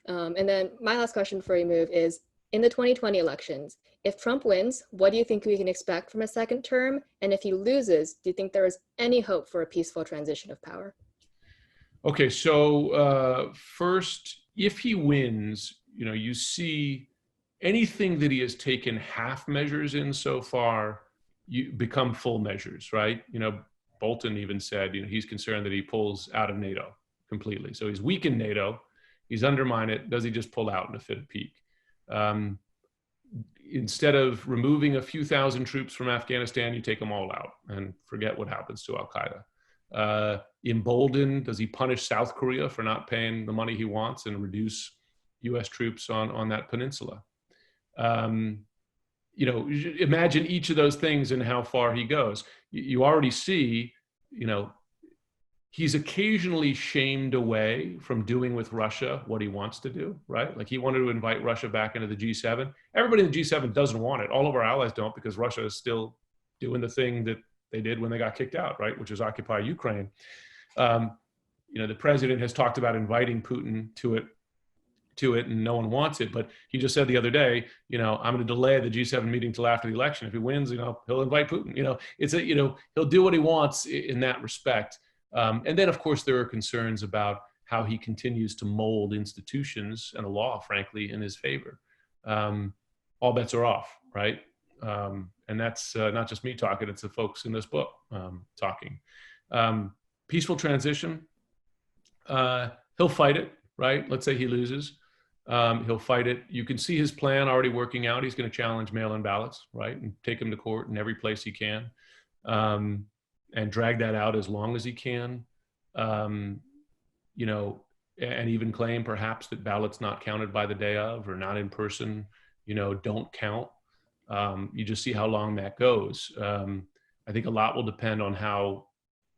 And then my last question before we move is, in the 2020 elections, if Trump wins, what do you think we can expect from a second term? And if he loses, do you think there is any hope for a peaceful transition of power? Okay, so first, if he wins, you see anything that he has taken half measures in so far, you become full measures, right? Bolton even said, he's concerned that he pulls out of NATO completely. So he's weakened NATO, he's undermined it. Does he just pull out in a fit of pique? Instead of removing a few thousand troops from Afghanistan, you take them all out and forget what happens to Al-Qaeda. Emboldened, does he punish South Korea for not paying the money he wants and reduce U.S. troops on that peninsula? Imagine each of those things and how far he goes. You already see, he's occasionally shamed away from doing with Russia what he wants to do, right? Like he wanted to invite Russia back into the G7. Everybody in the G7 doesn't want it. All of our allies don't, because Russia is still doing the thing that they did when they got kicked out, right? Which is occupy Ukraine. The president has talked about inviting Putin to it, and no one wants it. But he just said the other day, I'm going to delay the G7 meeting till after the election. If he wins, he'll invite Putin. He'll do what he wants in that respect. And then, of course, there are concerns about how he continues to mold institutions and a law, frankly, in his favor. All bets are off, right? And that's not just me talking, it's the folks in this book talking. Peaceful transition, he'll fight it, right? Let's say he loses. He'll fight it. You can see his plan already working out. He's going to challenge mail-in ballots, right? And take them to court in every place he can. And drag that out as long as he can, and even claim perhaps that ballots not counted by the day of or not in person, don't count. You just see how long that goes. I think a lot will depend on how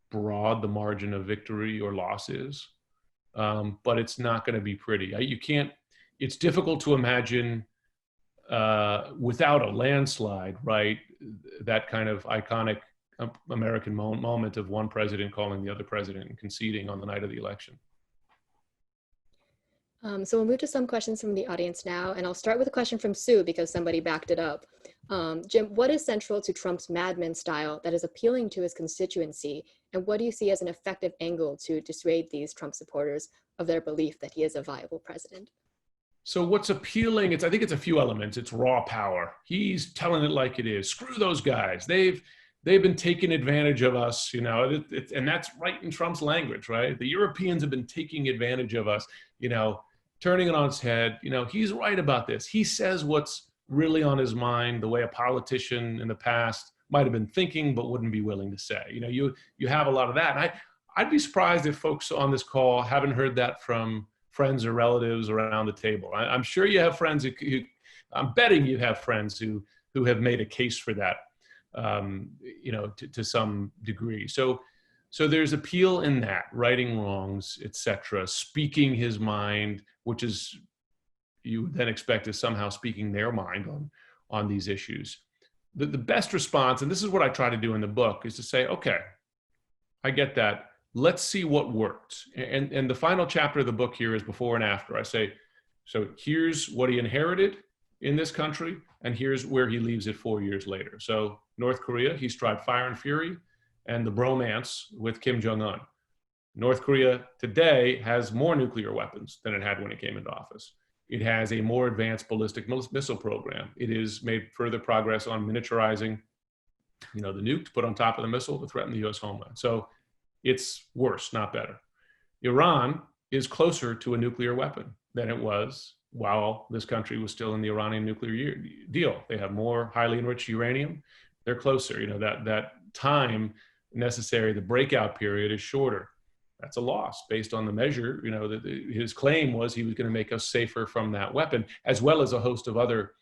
broad the margin of victory or loss is, but it's not going to be pretty. It's difficult to imagine without a landslide, right? That kind of iconic American moment of one president calling the other president and conceding on the night of the election. So we'll move to some questions from the audience now, and I'll start with a question from Sue because somebody backed it up. Jim, what is central to Trump's madman style that is appealing to his constituency, and what do you see as an effective angle to dissuade these Trump supporters of their belief that he is a viable president? So what's appealing, I think it's a few elements. It's raw power. He's telling it like it is. Screw those guys. They've been taking advantage of us, and that's right in Trump's language, right? The Europeans have been taking advantage of us, turning it on its head. He's right about this. He says what's really on his mind, the way a politician in the past might have been thinking but wouldn't be willing to say. You have a lot of that. And I'd be surprised if folks on this call haven't heard that from friends or relatives around the table. I'm sure you have friends who I'm betting you have friends who have made a case for that. To some degree. So there's appeal in that, righting wrongs, etc., speaking his mind, which is you would then expect is somehow speaking their mind on these issues. The best response, and this is what I try to do in the book, is to say, okay, I get that. Let's see what worked. And the final chapter of the book here is before and after. I say, so here's what he inherited in this country, and here's where he leaves it 4 years later. So North Korea, he's tried fire and fury and the bromance with Kim Jong-un. North Korea today has more nuclear weapons than it had when it came into office. It has a more advanced ballistic missile program. It has made further progress on miniaturizing the nuke to put on top of the missile to threaten the US homeland. So it's worse, not better. Iran is closer to a nuclear weapon than it was while this country was still in the Iranian nuclear deal. They have more highly enriched uranium. They're closer. That time necessary, the breakout period is shorter. That's a loss based on the measure. His claim was he was going to make us safer from that weapon, as well as a host of other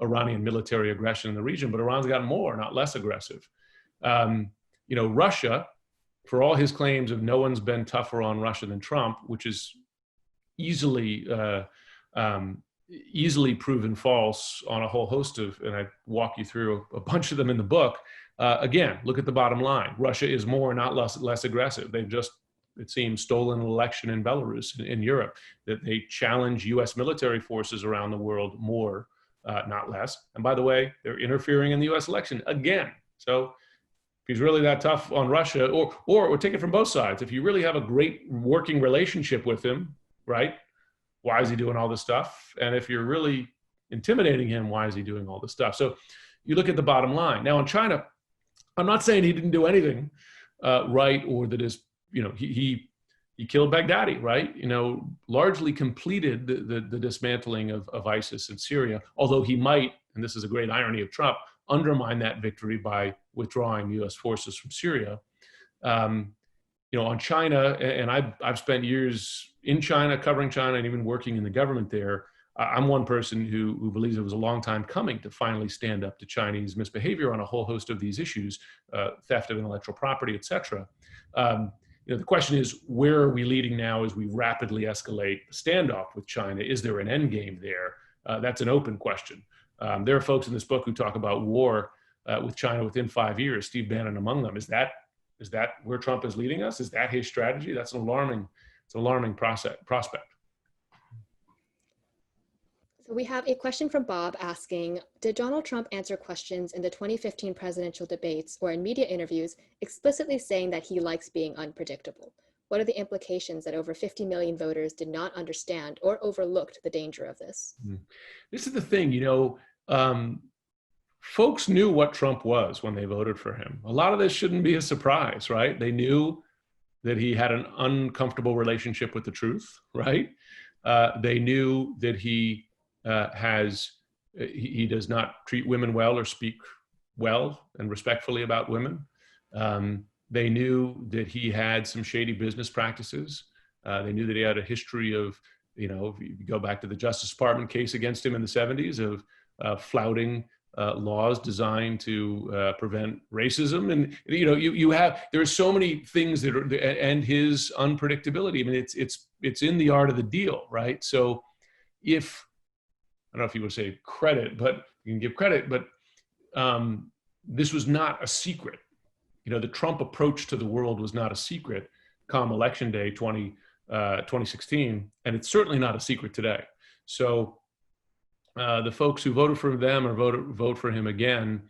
Iranian military aggression in the region. But Iran's gotten more, not less aggressive. Russia, for all his claims of no one's been tougher on Russia than Trump, which is easily proven false on a whole host of, and I walk you through a bunch of them in the book. Again, look at the bottom line. Russia is more, not less aggressive. They've just, it seems, stolen an election in Belarus, in Europe, that they challenge US military forces around the world more, not less. And by the way, they're interfering in the US election again. So if he's really that tough on Russia, or take it from both sides, if you really have a great working relationship with him, right? Why is he doing all this stuff? And if you're really intimidating him, why is he doing all this stuff? So you look at the bottom line. Now in China, I'm not saying he didn't do anything right, or that is, he killed Baghdadi, right? Largely completed the dismantling of ISIS in Syria, although he might, and this is a great irony of Trump, undermine that victory by withdrawing US forces from Syria. On China, and I've spent years in China, covering China, and even working in the government there. I'm one person who believes it was a long time coming to finally stand up to Chinese misbehavior on a whole host of these issues, theft of intellectual property, et cetera. The question is, where are we leading now as we rapidly escalate the standoff with China? Is there an end game there? That's an open question. There are folks in this book who talk about war with China within 5 years, Steve Bannon among them. Is that where Trump is leading us? Is that his strategy? That's an alarming prospect. So we have a question from Bob asking, did Donald Trump answer questions in the 2015 presidential debates or in media interviews explicitly saying that he likes being unpredictable? What are the implications that over 50 million voters did not understand or overlooked the danger of this? This is the thing, folks knew what Trump was when they voted for him. A lot of this shouldn't be a surprise, right? They knew that he had an uncomfortable relationship with the truth, right? They knew that he does not treat women well or speak well and respectfully about women. They knew that he had some shady business practices. They knew that he had a history of, if you go back to the Justice Department case against him in the 70s of flouting laws designed to prevent racism. And, there are so many things that are, and his unpredictability. I mean, it's in the art of the deal, right? So if, I don't know if you would say credit, but you can give credit, but this was not a secret. The Trump approach to the world was not a secret come election day 2016, and it's certainly not a secret today. So the folks who voted for them or vote for him again,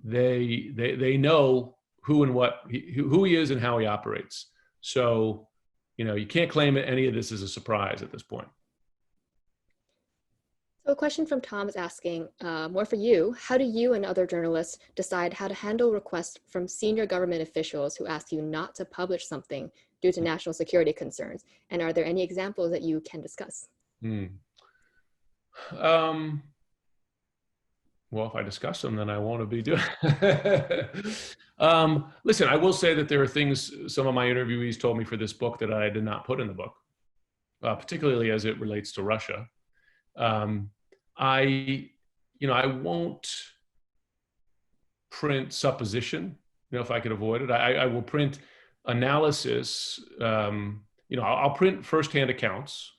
they know who and what who he is and how he operates. So you can't claim that any of this is a surprise at this point. So a question from Tom is asking, more for you, how do you and other journalists decide how to handle requests from senior government officials who ask you not to publish something due to national security concerns? And are there any examples that you can discuss? Well, if I discuss them, then I won't be doing listen, I will say that there are things some of my interviewees told me for this book that I did not put in the book, particularly as it relates to Russia. I won't print supposition, if I could avoid it. I will print analysis. I'll print firsthand accounts,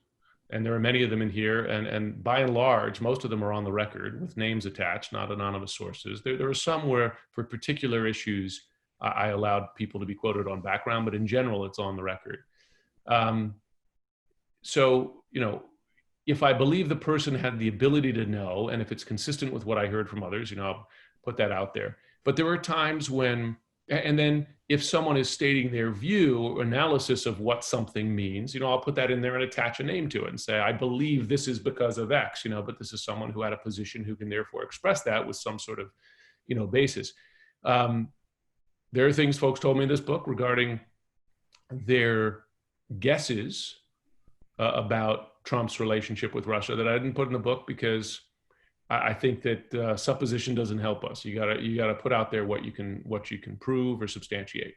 and there are many of them in here. And by and large, most of them are on the record with names attached, not anonymous sources. There are some where, for particular issues, I allowed people to be quoted on background, but in general, it's on the record. If I believe the person had the ability to know, and if it's consistent with what I heard from others, I'll put that out there. But there are times when, and then if someone is stating their view or analysis of what something means, I'll put that in there and attach a name to it and say, I believe this is because of X, but this is someone who had a position who can therefore express that with some sort of, basis. There are things folks told me in this book regarding their guesses about Trump's relationship with Russia that I didn't put in the book, because I think that supposition doesn't help us. You gotta put out there what you can prove or substantiate.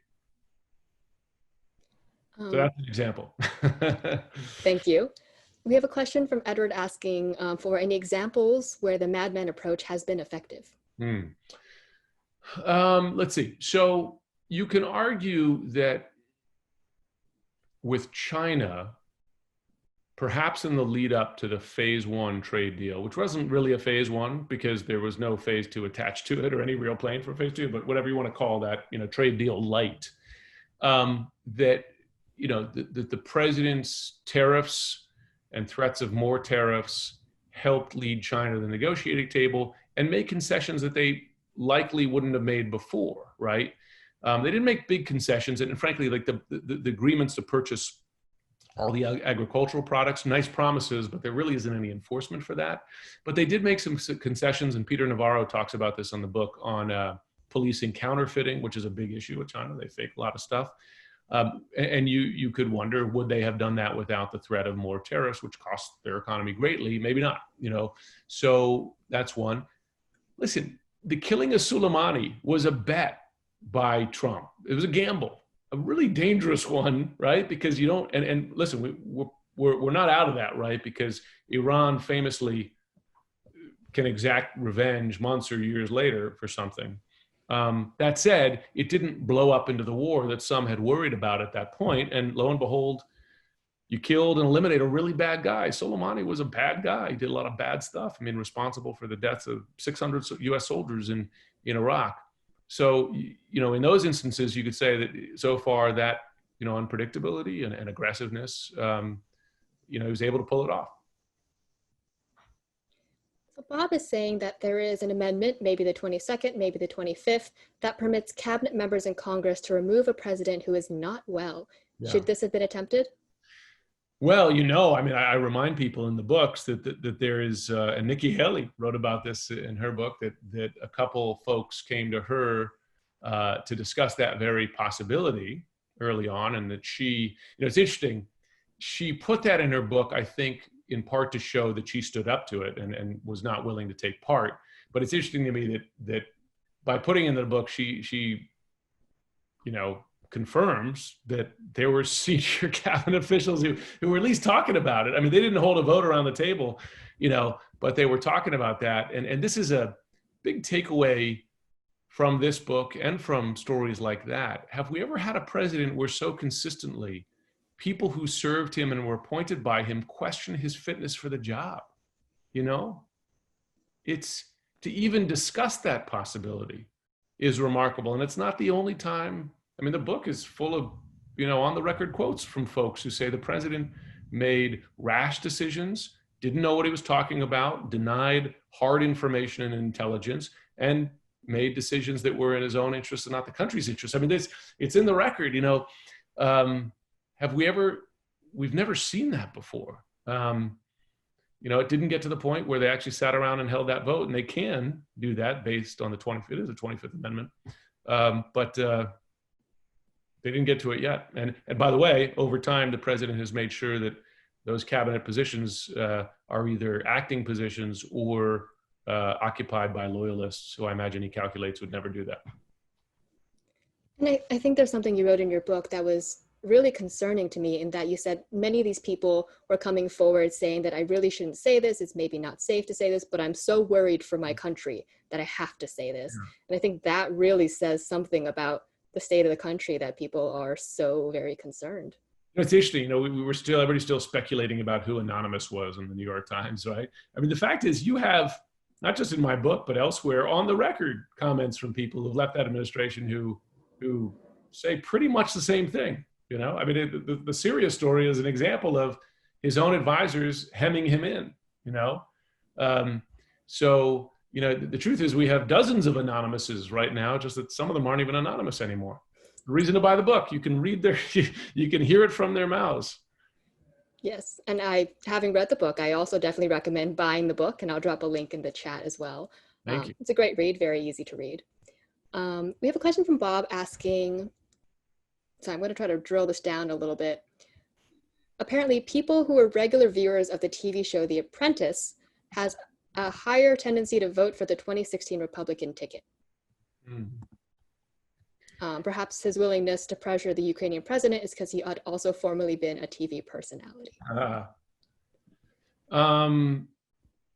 So that's an example. Thank you. We have a question from Edward asking for any examples where the Madman approach has been effective. Let's see. So you can argue that with China, perhaps in the lead up to the phase 1 trade deal, which wasn't really a phase 1 because there was no phase 2 attached to it or any real plan for phase 2, but whatever you want to call that, trade deal light, that the president's tariffs and threats of more tariffs helped lead China to the negotiating table and make concessions that they likely wouldn't have made before, right? They didn't make big concessions, and frankly, like the agreements to purchase all the agricultural products, nice promises, but there really isn't any enforcement for that. But they did make some concessions, and Peter Navarro talks about this on the book on policing counterfeiting, which is a big issue with China. They fake a lot of stuff. And you could wonder, would they have done that without the threat of more tariffs, which cost their economy greatly? Maybe not, So that's one. Listen, the killing of Soleimani was a bet by Trump. It was a gamble, a really dangerous one, right? Because you don't, and listen, we're not out of that, right? Because Iran famously can exact revenge months or years later for something. That said, it didn't blow up into the war that some had worried about at that point. And lo and behold, you killed and eliminated a really bad guy. Soleimani was a bad guy. He did a lot of bad stuff. I mean, responsible for the deaths of 600 US soldiers in Iraq. So, in those instances, you could say that so far that, unpredictability and aggressiveness, he was able to pull it off. So Bob is saying that there is an amendment, maybe the 22nd, maybe the 25th, that permits cabinet members in Congress to remove a president who is not well. Yeah. Should this have been attempted? Well, I remind people in the books that there is, and Nikki Haley wrote about this in her book, that a couple folks came to her to discuss that very possibility early on, and that she, it's interesting, she put that in her book, I think, in part to show that she stood up to it and was not willing to take part. But it's interesting to me that by putting in the book, she confirms that there were senior cabinet officials who were at least talking about it. I mean, they didn't hold a vote around the table, but they were talking about that. And this is a big takeaway from this book and from stories like that. Have we ever had a president where so consistently people who served him and were appointed by him question his fitness for the job? It's to even discuss that possibility is remarkable. And it's not the only time. I mean, the book is full of, on the record quotes from folks who say the president made rash decisions, didn't know what he was talking about, denied hard information and intelligence, and made decisions that were in his own interest and not the country's interest. I mean, it's in the record, we've never seen that before. It didn't get to the point where they actually sat around and held that vote, and they can do that based on the 25th Amendment. But they didn't get to it yet. And by the way, over time, the president has made sure that those cabinet positions are either acting positions or occupied by loyalists who I imagine he calculates would never do that. And I think there's something you wrote in your book that was really concerning to me, in that you said many of these people were coming forward saying that I really shouldn't say this, it's maybe not safe to say this, but I'm so worried for my country that I have to say this. Yeah. And I think that really says something about the state of the country, that people are so very concerned. It's interesting, everybody's still speculating about who Anonymous was in the New York Times, right? I mean, the fact is you have, not just in my book, but elsewhere, on the record comments from people who've left that administration who say pretty much the same thing. I mean, the Syria story is an example of his own advisors hemming him in, So, the truth is we have dozens of anonymouses right now, just that some of them aren't even anonymous anymore. The reason to buy the book, you can read you can hear it from their mouths. Yes, and having read the book, I also definitely recommend buying the book, and I'll drop a link in the chat as well. Thank you. It's a great read, very easy to read. We have a question from Bob asking, so I'm going to try to drill this down a little bit. Apparently, people who are regular viewers of the TV show The Apprentice has a higher tendency to vote for the 2016 Republican ticket. Perhaps his willingness to pressure the Ukrainian president is because he had also formerly been a TV personality.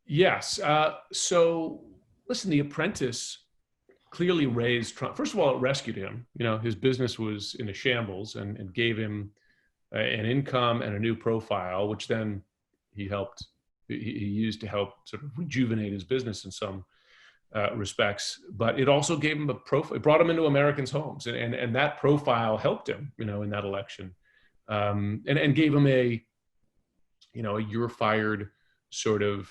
Yes. So listen, The Apprentice clearly raised Trump. First of all, it rescued him. You know, his business was in a shambles and gave him an income and a new profile, which then he used to help sort of rejuvenate his business in some respects. But it also gave him a profile. It brought him into Americans' homes, and that profile helped him, you know, in that election, and gave him a you're fired sort of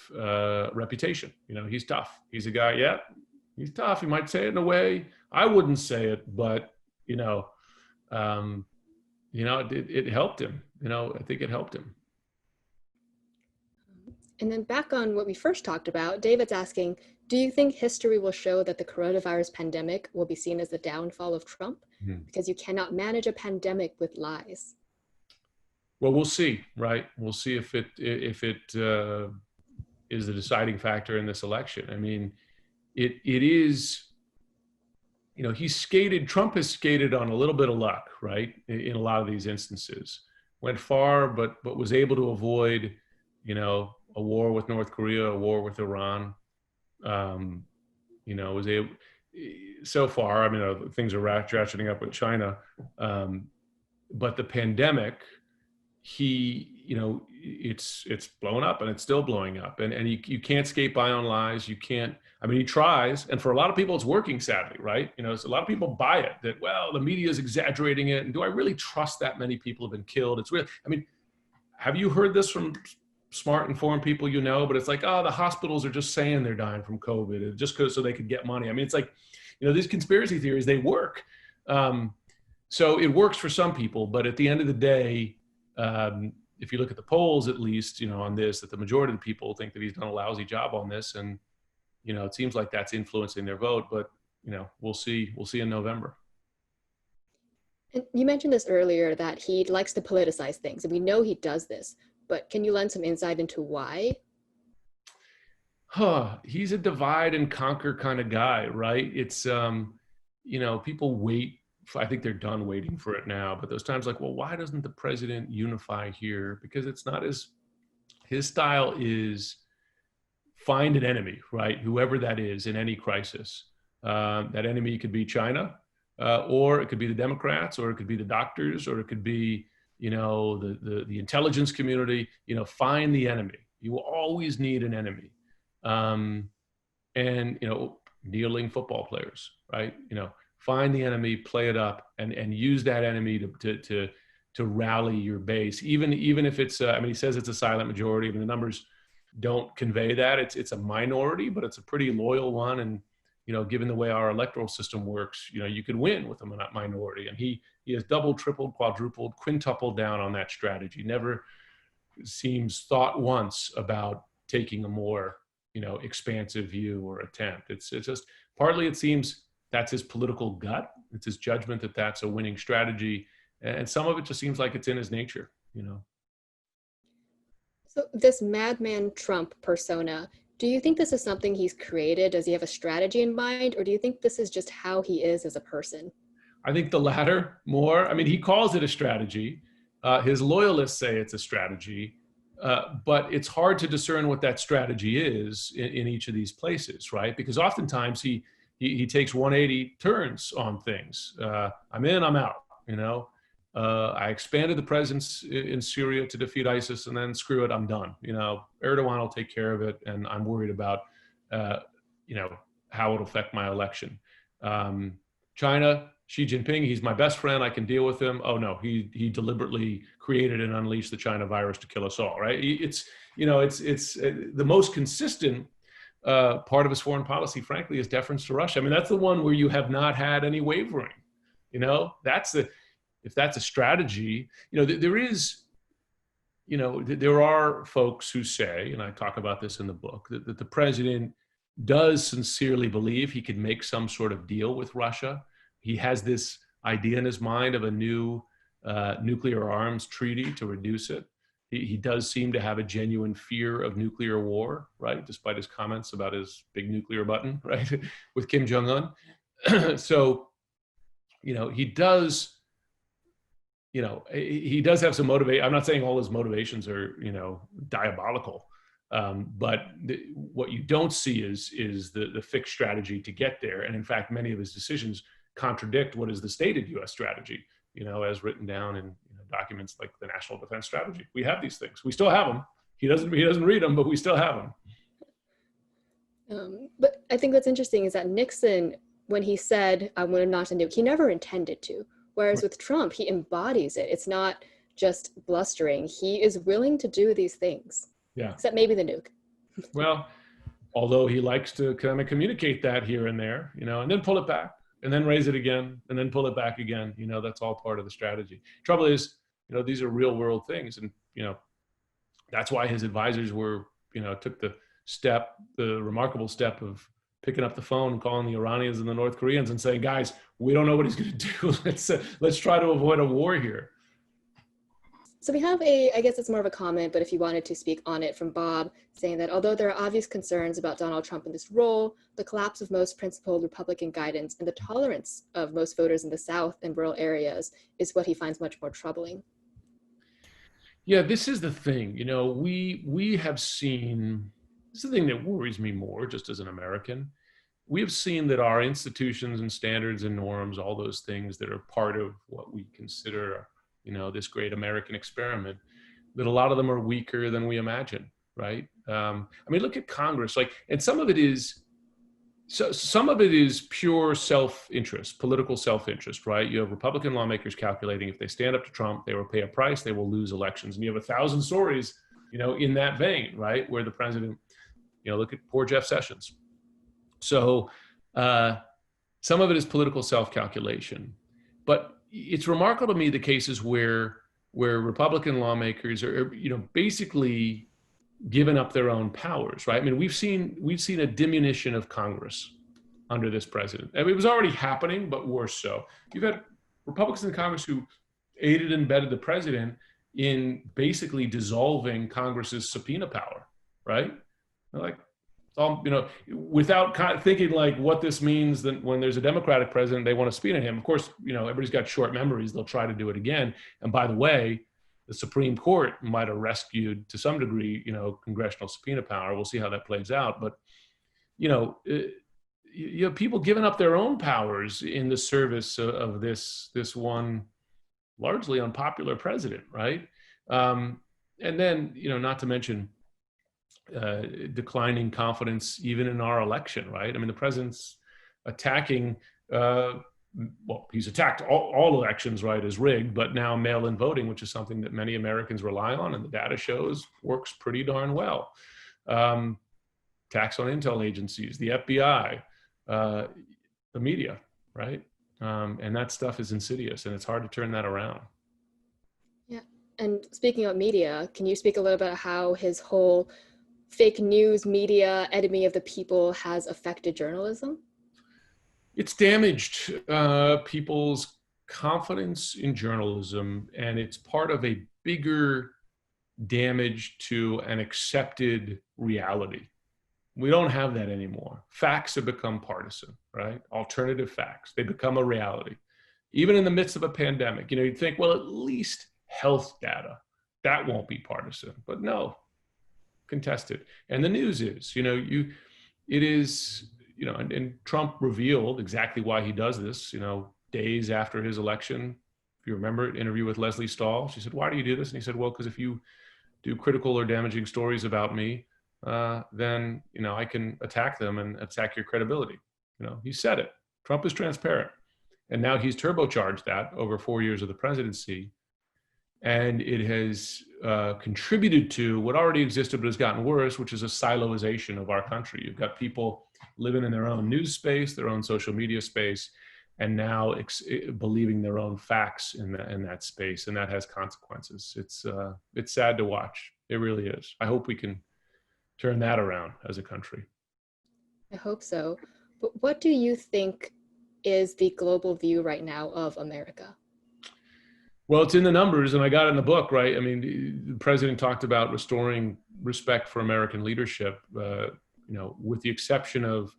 reputation. You know, he's tough. He's a guy. Yeah, he's tough. He might say it in a way I wouldn't say it, but it helped him. You know, I think it helped him. And then back on what we first talked about, David's asking, do you think history will show that the coronavirus pandemic will be seen as the downfall of Trump? Because you cannot manage a pandemic with lies. Well, we'll see, right? We'll see if it is the deciding factor in this election. I mean, it is, Trump has skated on a little bit of luck, right? In a lot of these instances. Went far, but was able to avoid, a war with North Korea, a war with Iran. Was able, so far, I mean, things are ratcheting up with China. But the pandemic, it's blown up and it's still blowing up, and you can't skate by on lies. You can't. I mean, he tries, and for a lot of people, it's working. Sadly, right? So a lot of people buy it that the media is exaggerating it, and do I really trust that many people have been killed? It's real. I mean, have you heard this from smart, informed people? But it's like, the hospitals are just saying they're dying from COVID just so they could get money. I mean, it's like, these conspiracy theories, they work. So it works for some people, but at the end of the day, if you look at the polls, at least, on this, that the majority of the people think that he's done a lousy job on this. And, it seems like that's influencing their vote, but, we'll see in November. And you mentioned this earlier, that he likes to politicize things, and we know he does this, but can you lend some insight into why? He's a divide and conquer kind of guy, right? It's, people wait. I think they're done waiting for it now, but those times like, well, why doesn't the president unify here? Because it's not his style is find an enemy, right? Whoever that is in any crisis. That enemy could be China, or it could be the Democrats, or it could be the doctors, or it could be, the intelligence community. Find the enemy. You will always need an enemy. And, kneeling football players, right? Find the enemy, play it up, and use that enemy to rally your base. Even if it's, he says it's a silent majority. I mean, the numbers don't convey that. It's a minority, but it's a pretty loyal one. And, given the way our electoral system works, you could win with a minority. And he has doubled, tripled, quadrupled, quintupled down on that strategy. Never seems thought once about taking a more, expansive view or attempt. It's just partly, it seems, that's his political gut. It's his judgment that that's a winning strategy. And some of it just seems like it's in his nature, So this Madman Trump persona, do you think this is something he's created? Does he have a strategy in mind? Or do you think this is just how he is as a person? I think the latter more. I mean, he calls it a strategy. His loyalists say it's a strategy. But it's hard to discern what that strategy is in each of these places, right? Because oftentimes he takes 180 turns on things. I'm in, I'm out, I expanded the presence in Syria to defeat ISIS, and then screw it, I'm done. Erdogan will take care of it, and I'm worried about, how it'll affect my election. China, Xi Jinping, he's my best friend, I can deal with him. Oh no, he deliberately created and unleashed the China virus to kill us all, right? It's the most consistent part of his foreign policy, frankly, is deference to Russia. I mean, that's the one where you have not had any wavering. If that's a strategy, there are folks who say, and I talk about this in the book, that the president does sincerely believe he could make some sort of deal with Russia. He has this idea in his mind of a new nuclear arms treaty to reduce it. He does seem to have a genuine fear of nuclear war, right? Despite his comments about his big nuclear button, right, with Kim Jong-un. So, he does, he does have some motivation. I'm not saying all his motivations are, diabolical. But what you don't see is the fixed strategy to get there. And in fact, many of his decisions contradict what is the stated U.S. strategy, as written down in documents like the National Defense Strategy. We have these things. We still have them. He doesn't read them, but we still have them. But I think what's interesting is that Nixon, when he said, "I'm going to notch a nuke," he never intended to. Whereas with Trump, he embodies it. It's not just blustering. He is willing to do these things. Yeah. Except maybe the nuke. Well, although he likes to kind of communicate that here and there, and then pull it back, and then raise it again, and then pull it back again. That's all part of the strategy. Trouble is, these are real world things. And, that's why his advisors took the remarkable step of picking up the phone and calling the Iranians and the North Koreans and saying, guys, we don't know what he's going to do. Let's try to avoid a war here. So we have I guess it's more of a comment, but if you wanted to speak on it, from Bob, saying that although there are obvious concerns about Donald Trump in this role, the collapse of most principled Republican guidance and the tolerance of most voters in the South and rural areas is what he finds much more troubling. Yeah, this is the thing. We have seen, this is the thing that worries me more, just as an American. We have seen that our institutions and standards and norms, all those things that are part of what we consider this great American experiment, that a lot of them are weaker than we imagine, right? Look at Congress, and some of it is pure self-interest, political self-interest, right? You have Republican lawmakers calculating if they stand up to Trump, they will pay a price, they will lose elections. And you have 1,000 stories, in that vein, right? Where the president, look at poor Jeff Sessions. So some of it is political self-calculation, but it's remarkable to me the cases where Republican lawmakers are, basically given up their own powers, right? We've seen a diminution of Congress under this president. It was already happening, but worse so. You've had Republicans in Congress who aided and abetted the president in basically dissolving Congress's subpoena power, right? Without thinking what this means, that when there's a Democratic president, they want to subpoena him. Of course, everybody's got short memories. They'll try to do it again. And by the way, the Supreme Court might have rescued to some degree, congressional subpoena power. We'll see how that plays out. But, you have people giving up their own powers in the service of this one largely unpopular president, right? And then, not to mention, declining confidence even in our election, right? The president's attacking, he's attacked all elections, right, as rigged, but now mail-in voting, which is something that many Americans rely on, and the data shows works pretty darn well. Attacks on intel agencies, the FBI, the media, right? And that stuff is insidious, and it's hard to turn that around. Yeah, and speaking of media, can you speak a little bit about how his whole fake news media, enemy of the people, has affected journalism? It's damaged people's confidence in journalism, and it's part of a bigger damage to an accepted reality. We don't have that anymore. Facts have become partisan, right? Alternative facts, they become a reality. Even in the midst of a pandemic, you'd think, well, at least health data, that won't be partisan, but no. Contested. And the news is, and Trump revealed exactly why he does this, days after his election. If you remember, interview with Leslie Stahl, she said, why do you do this? And he said, well, because if you do critical or damaging stories about me, then, I can attack them and attack your credibility. He said it. Trump is transparent. And now he's turbocharged that over 4 years of the presidency. And it has contributed to what already existed but has gotten worse, which is a siloization of our country. You've got people living in their own news space, their own social media space, and now believing their own facts in that space, and that has consequences. It's sad to watch. It really is. I hope we can turn that around as a country. I hope so. But what do you think is the global view right now of America? Well, it's in the numbers, and I got it in the book, right? I mean, the president talked about restoring respect for American leadership, with the exception of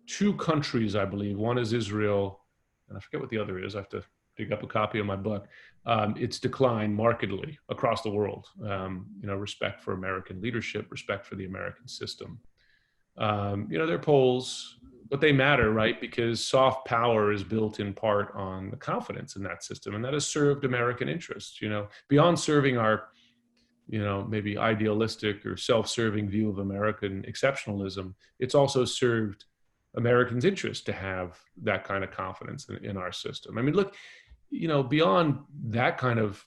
two countries, I believe. One is Israel, and I forget what the other is. I have to dig up a copy of my book. It's declined markedly across the world. Respect for American leadership, respect for the American system. They're polls, but they matter, right? Because soft power is built in part on the confidence in that system, and that has served American interests. Beyond serving our, maybe idealistic or self-serving view of American exceptionalism, it's also served Americans' interest to have that kind of confidence in our system. I mean, look, beyond that kind of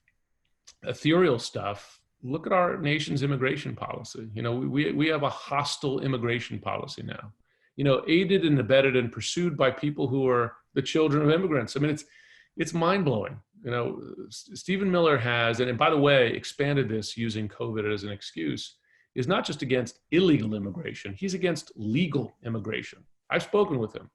ethereal stuff, look at our nation's immigration policy. We have a hostile immigration policy now, aided and abetted and pursued by people who are the children of immigrants. I mean, it's mind-blowing. Stephen Miller has, and by the way, expanded this using COVID as an excuse, is not just against illegal immigration, he's against legal immigration. I've spoken with him.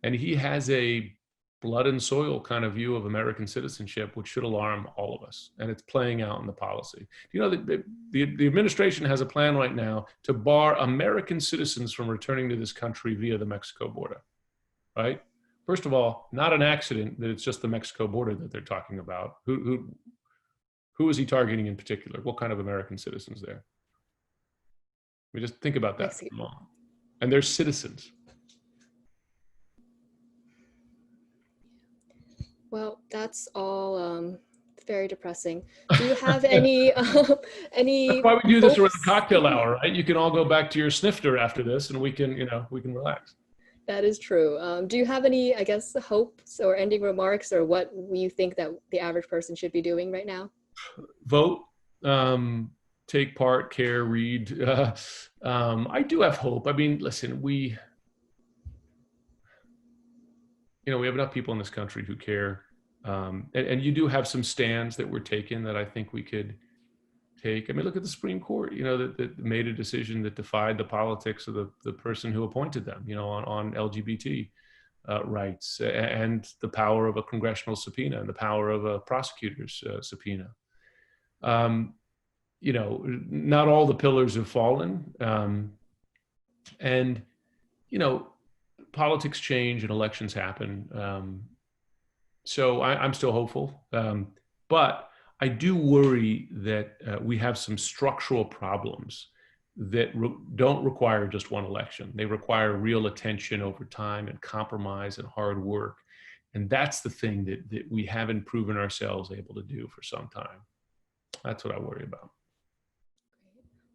And he has a blood and soil kind of view of American citizenship, which should alarm all of us. And it's playing out in the policy. The administration has a plan right now to bar American citizens from returning to this country via the Mexico border, right? First of all, not an accident that it's just the Mexico border that they're talking about. Who is he targeting in particular? What kind of American citizens there? We just think about that for a moment. And they're citizens. Well, that's all very depressing. Do you have any That's why we do this around hopes? cocktail hour, right? You can all go back to your snifter after this, and we can relax. That is true. Do you have any, I guess, hopes or ending remarks, or what you think that the average person should be doing right now? Vote, take part, care, read. I do have hope. I mean, listen, we have enough people in this country who care. And you do have some stands that were taken that I think we could take. I mean, look at the Supreme Court, that made a decision that defied the politics of the person who appointed them, on LGBT rights, and the power of a congressional subpoena and the power of a prosecutor's subpoena. Not all the pillars have fallen. And politics change and elections happen. So I'm still hopeful. But I do worry that we have some structural problems that don't require just one election. They require real attention over time and compromise and hard work. And that's the thing that we haven't proven ourselves able to do for some time. That's what I worry about.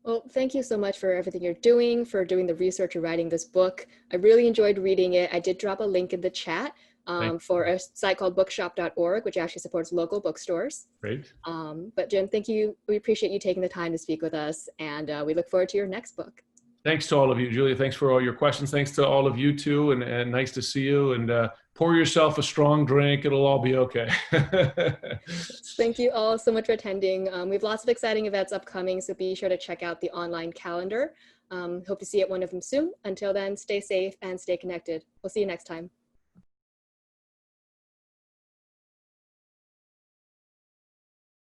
Well, thank you so much for everything you're doing, for doing the research and writing this book. I really enjoyed reading it. I did drop a link in the chat for a site called bookshop.org, which actually supports local bookstores. Great. But Jim, thank you. We appreciate you taking the time to speak with us, and we look forward to your next book. Thanks to all of you, Julia. Thanks for all your questions. Thanks to all of you too, and nice to see you. And pour yourself a strong drink. It'll all be okay. Thank you all so much for attending. We have lots of exciting events upcoming, so be sure to check out the online calendar. Hope to see you at one of them soon. Until then, stay safe and stay connected. We'll see you next time.